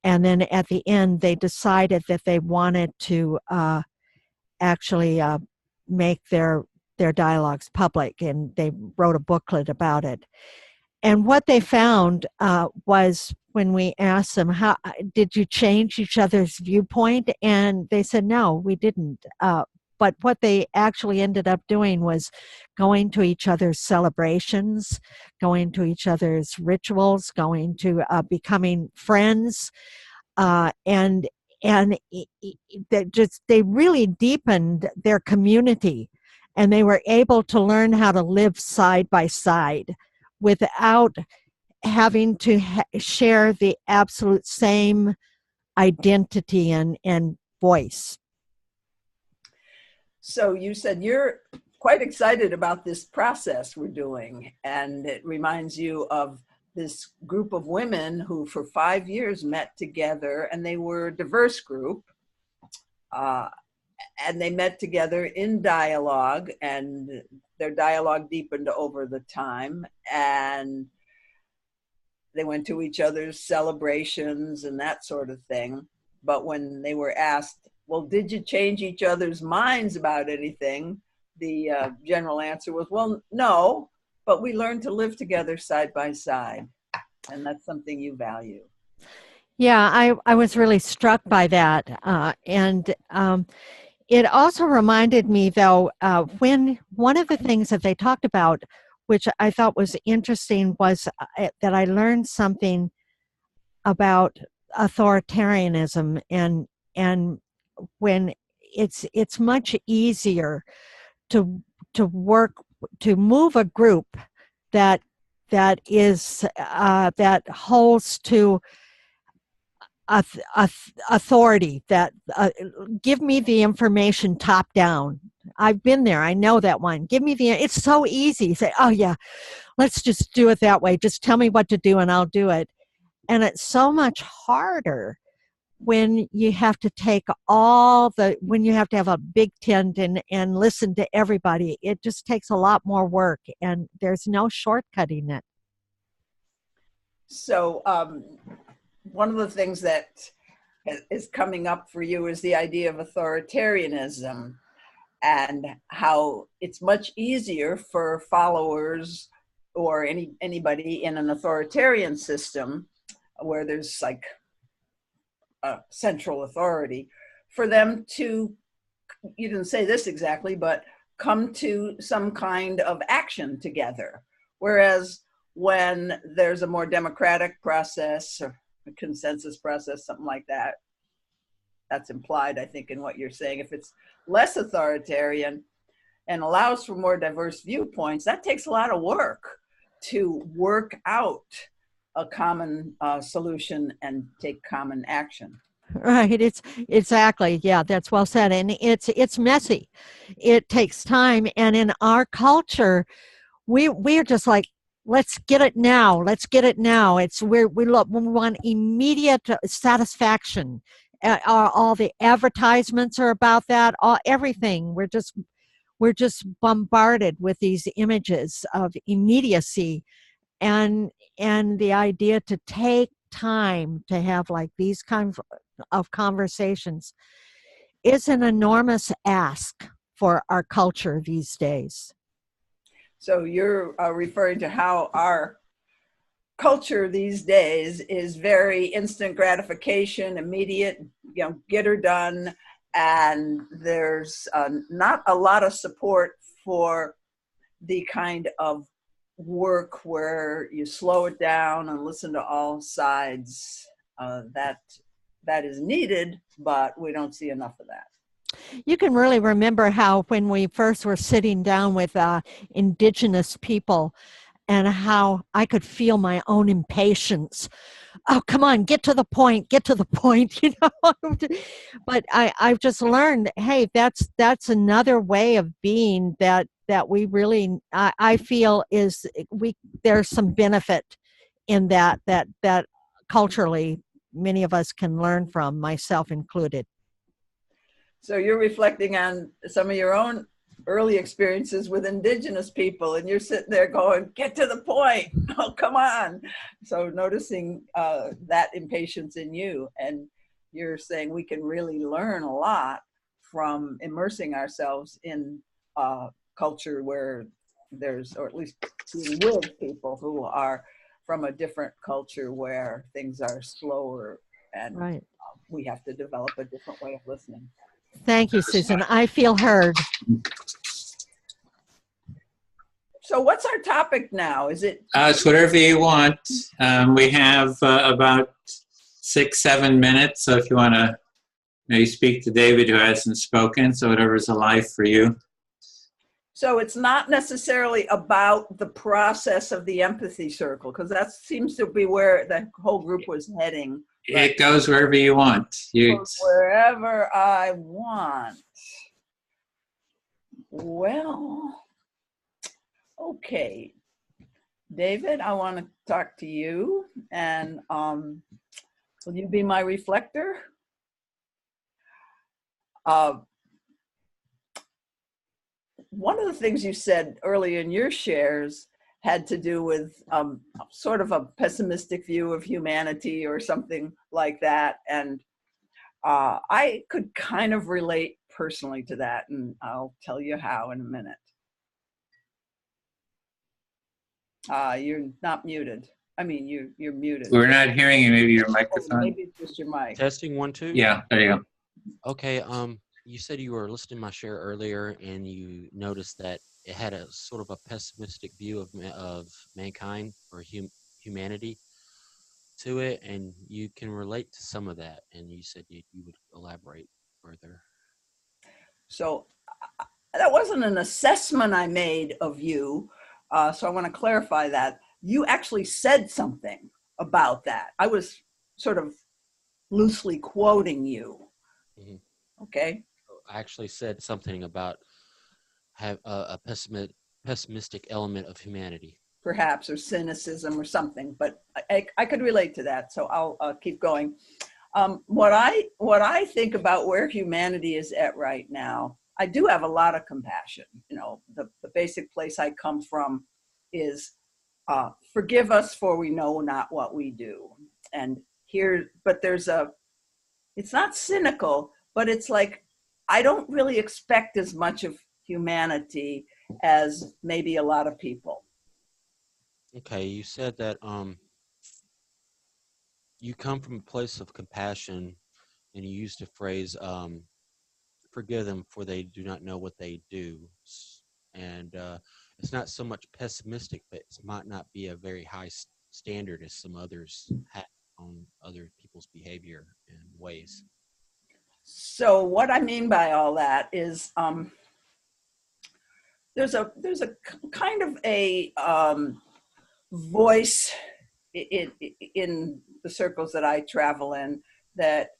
And then at the end, they decided that they wanted to actually make their dialogues public, and they wrote a booklet about it. And what they found was, when we asked them, "How did you change each other's viewpoint?" And they said, "No, we didn't." But what they actually ended up doing was going to each other's celebrations, going to each other's rituals, going to becoming friends, and they really deepened their community, and they were able to learn how to live side by side without having to share the absolute same identity and voice. So you said you're quite excited about this process we're doing, and it reminds you of this group of women who for 5 years met together, and they were a diverse group, and they met together in dialogue, and their dialogue deepened over the time, and they went to each other's celebrations and that sort of thing. But when they were asked, well, did you change each other's minds about anything? The general answer was, well, no, but we learned to live together side by side. And that's something you value. Yeah, I was really struck by that. And it also reminded me, though, when one of the things that they talked about, which I thought was interesting, was that I learned something about authoritarianism, and when it's much easier to work to move a group that is that holds to authority, that give me the information top down. I've been there. I know that one. Give me it's so easy. You say, oh yeah, let's just do it that way. Just tell me what to do and I'll do it. And it's so much harder when you have to take when you have to have a big tent and listen to everybody. It just takes a lot more work, and there's no shortcutting it. So one of the things that is coming up for you is the idea of authoritarianism. and how it's much easier for followers or anybody in an authoritarian system where there's like a central authority for them to, you didn't say this exactly, but come to some kind of action together. Whereas when there's a more democratic process or a consensus process, something like that, that's implied, I think, in what you're saying. If it's less authoritarian and allows for more diverse viewpoints, that takes a lot of work to work out a common solution and take common action. Right. It's exactly. Yeah, that's well said. And it's messy. It takes time. And in our culture, we're just like, let's get it now. Let's get it now. We want immediate satisfaction. All the advertisements are about that. Everything. We're just bombarded with these images of immediacy, and the idea to take time to have like these kinds of conversations is an enormous ask for our culture these days. So you're referring to how our culture these days is very instant gratification, immediate, get her done, and there's not a lot of support for the kind of work where you slow it down and listen to all sides. That is needed, but we don't see enough of that. You can really remember how when we first were sitting down with indigenous people and how I could feel my own impatience. Oh, come on, get to the point, you know. But I've just learned, hey, that's another way of being that we really, I feel there's some benefit in that culturally many of us can learn from, myself included. So you're reflecting on some of your own early experiences with indigenous people, and you're sitting there going, get to the point. Oh, come on. So noticing that impatience in you, and you're saying we can really learn a lot from immersing ourselves in a culture where there's, or at least being with people who are from a different culture where things are slower, and right. We have to develop a different way of listening. Thank you, Susan. I feel heard. So what's our topic now? Is it? It's whatever you want. We have about 6-7 minutes. So if you want to maybe speak to David, who hasn't spoken, so whatever's alive for you. So it's not necessarily about the process of the empathy circle, because that seems to be where the whole group was heading. It goes wherever you want. Wherever I want. Well, okay. David, I want to talk to you, and will you be my reflector? One of the things you said early in your shares had to do with sort of a pessimistic view of humanity or something like that. And I could kind of relate personally to that, and I'll tell you how in a minute. You're not muted. I mean, you're muted. We're not hearing you. Maybe your microphone. Maybe it's just your mic. Testing 1 2. Yeah, there you go. Okay. You said you were listening to my share earlier, and you noticed that it had a sort of a pessimistic view of mankind or humanity to it, and you can relate to some of that. And you said you would elaborate further. So that wasn't an assessment I made of you. So I want to clarify that. You actually said something about that. I was sort of loosely quoting you. Mm-hmm. Okay. I actually said something about have a pessimistic element of humanity. Perhaps, or cynicism or something, but I could relate to that. So I'll keep going. What I think about where humanity is at right now, I do have a lot of compassion. You know, the basic place I come from is forgive us for we know not what we do. And here, but it's not cynical, but it's like I don't really expect as much of humanity as maybe a lot of people. Okay, you said that you come from a place of compassion, and you used the phrase "forgive them, for they do not know what they do." And it's not so much pessimistic, but it might not be a very high standard as some others have on other people's behavior and ways. So what I mean by all that is there's a kind of a voice in the circles that I travel in that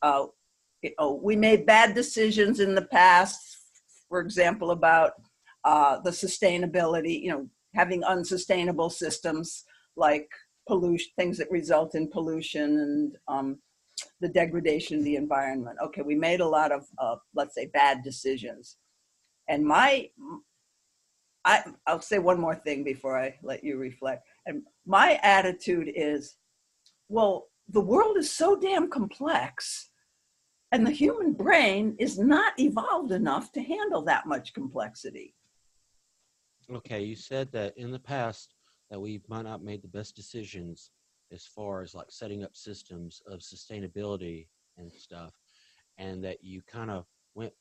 we made bad decisions in the past, for example, about the sustainability, having unsustainable systems like pollution, things that result in pollution and the degradation of the environment. Okay, we made a lot of, let's say, bad decisions. And I'll say one more thing before I let you reflect. And my attitude is, well, the world is so damn complex, and the human brain is not evolved enough to handle that much complexity. Okay, you said that in the past that we might not made the best decisions as far as like setting up systems of sustainability and stuff, and that you kind of went.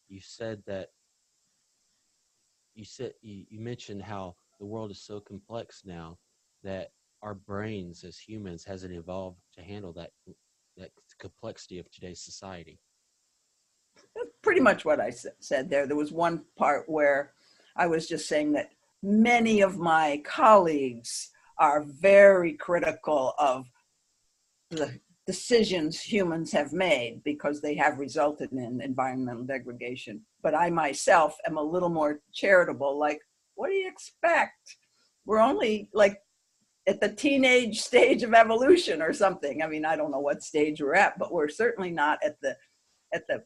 You said that you mentioned how the world is so complex now that our brains as humans hasn't evolved to handle that complexity of today's society. That's pretty much what I said there. There was one part where I was just saying that many of my colleagues are very critical of the decisions humans have made because they have resulted in environmental degradation. But I myself am a little more charitable, like, what do you expect? We're only like at the teenage stage of evolution or something. I mean, I don't know what stage we're at, but we're certainly not at the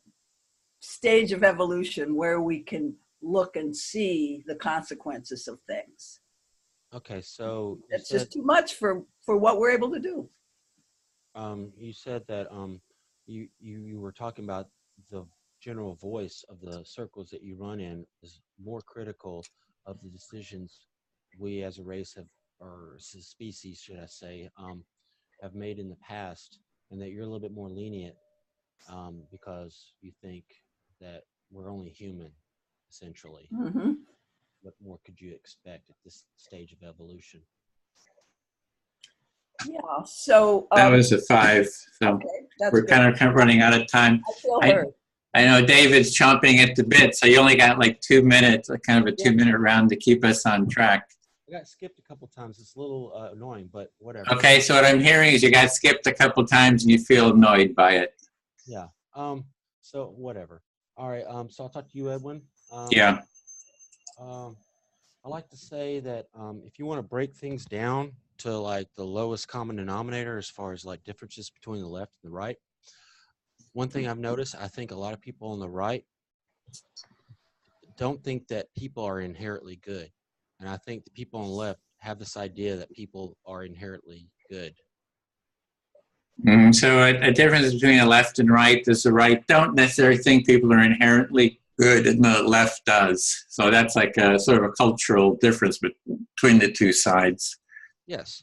stage of evolution where we can look and see the consequences of things. Okay, so it's just too much for what we're able to do. You said that you were talking about the general voice of the circles that you run in is more critical of the decisions we as a race have, or as a species, should I say, have made in the past, and that you're a little bit more lenient because you think that we're only human, essentially. Mm-hmm. What more could you expect at this stage of evolution? Yeah, so that was a 5. So okay, we're good. kind of running out of time. I feel hurt. I know David's chomping at the bit, so you only got like 2 minutes, kind of a 2-minute round to keep us on track. I got skipped a couple times. It's a little annoying, but whatever. Okay, so what I'm hearing is you got skipped a couple times and you feel annoyed by it. Yeah. So whatever. All right. So I'll talk to you, Edwin. Yeah. I like to say that if you want to break things down to like the lowest common denominator as far as like differences between the left and the right, one thing I've noticed, I think a lot of people on the right don't think that people are inherently good. And I think the people on the left have this idea that people are inherently good. So a difference between the left and right is the right don't necessarily think people are inherently good and the left does. So that's like a sort of a cultural difference between the two sides. Yes.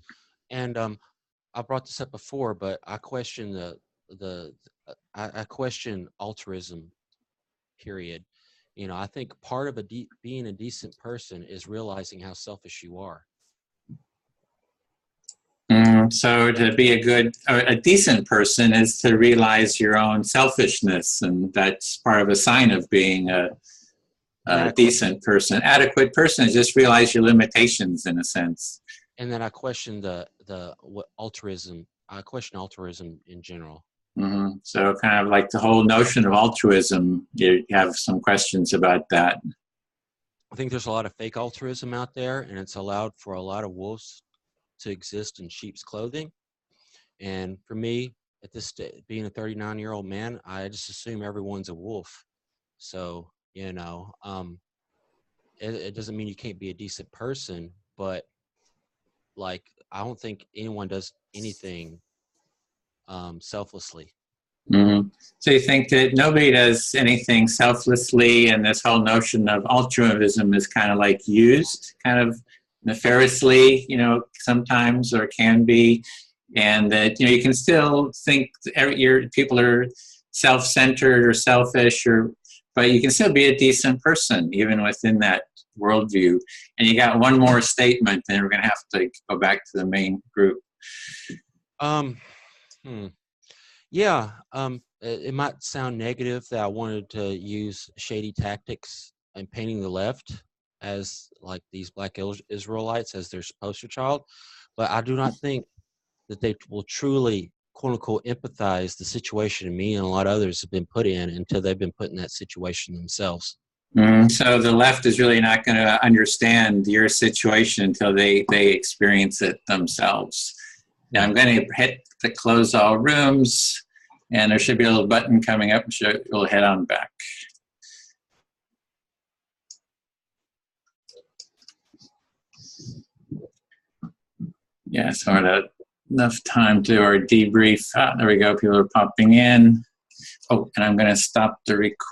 And I brought this up before, but I question I question altruism, period. You know, I think part of being a decent person is realizing how selfish you are. So to be a decent person is to realize your own selfishness, and that's part of a sign of being a decent person. Adequate person is just realize your limitations in a sense. And then I question what altruism. I question altruism in general. Mm-hmm. So kind of like the whole notion of altruism, you have some questions about that. I think there's a lot of fake altruism out there, and it's allowed for a lot of wolves to exist in sheep's clothing. And for me, at this being a 39-year-old man, I just assume everyone's a wolf. So, you know, it doesn't mean you can't be a decent person, but like, I don't think anyone does anything selflessly. Mm-hmm. So you think that nobody does anything selflessly, and this whole notion of altruism is kind of like used kind of nefariously, sometimes, or can be, and that you can still think people are self-centered or selfish, but you can still be a decent person even within that worldview. And you got one more statement, and we're going to have to go back to the main group. Yeah, it might sound negative that I wanted to use shady tactics and painting the left as like these black Israelites as their poster child, but I do not think that they will truly, quote unquote, empathize the situation me and a lot of others have been put in until they've been put in that situation themselves. So the left is really not going to understand your situation until they experience it themselves. Now I'm going to hit the close all rooms, and there should be a little button coming up, so we'll head on back. Yeah, so we're at enough time to our debrief. There we go. People are popping in. Oh, and I'm going to stop the recording.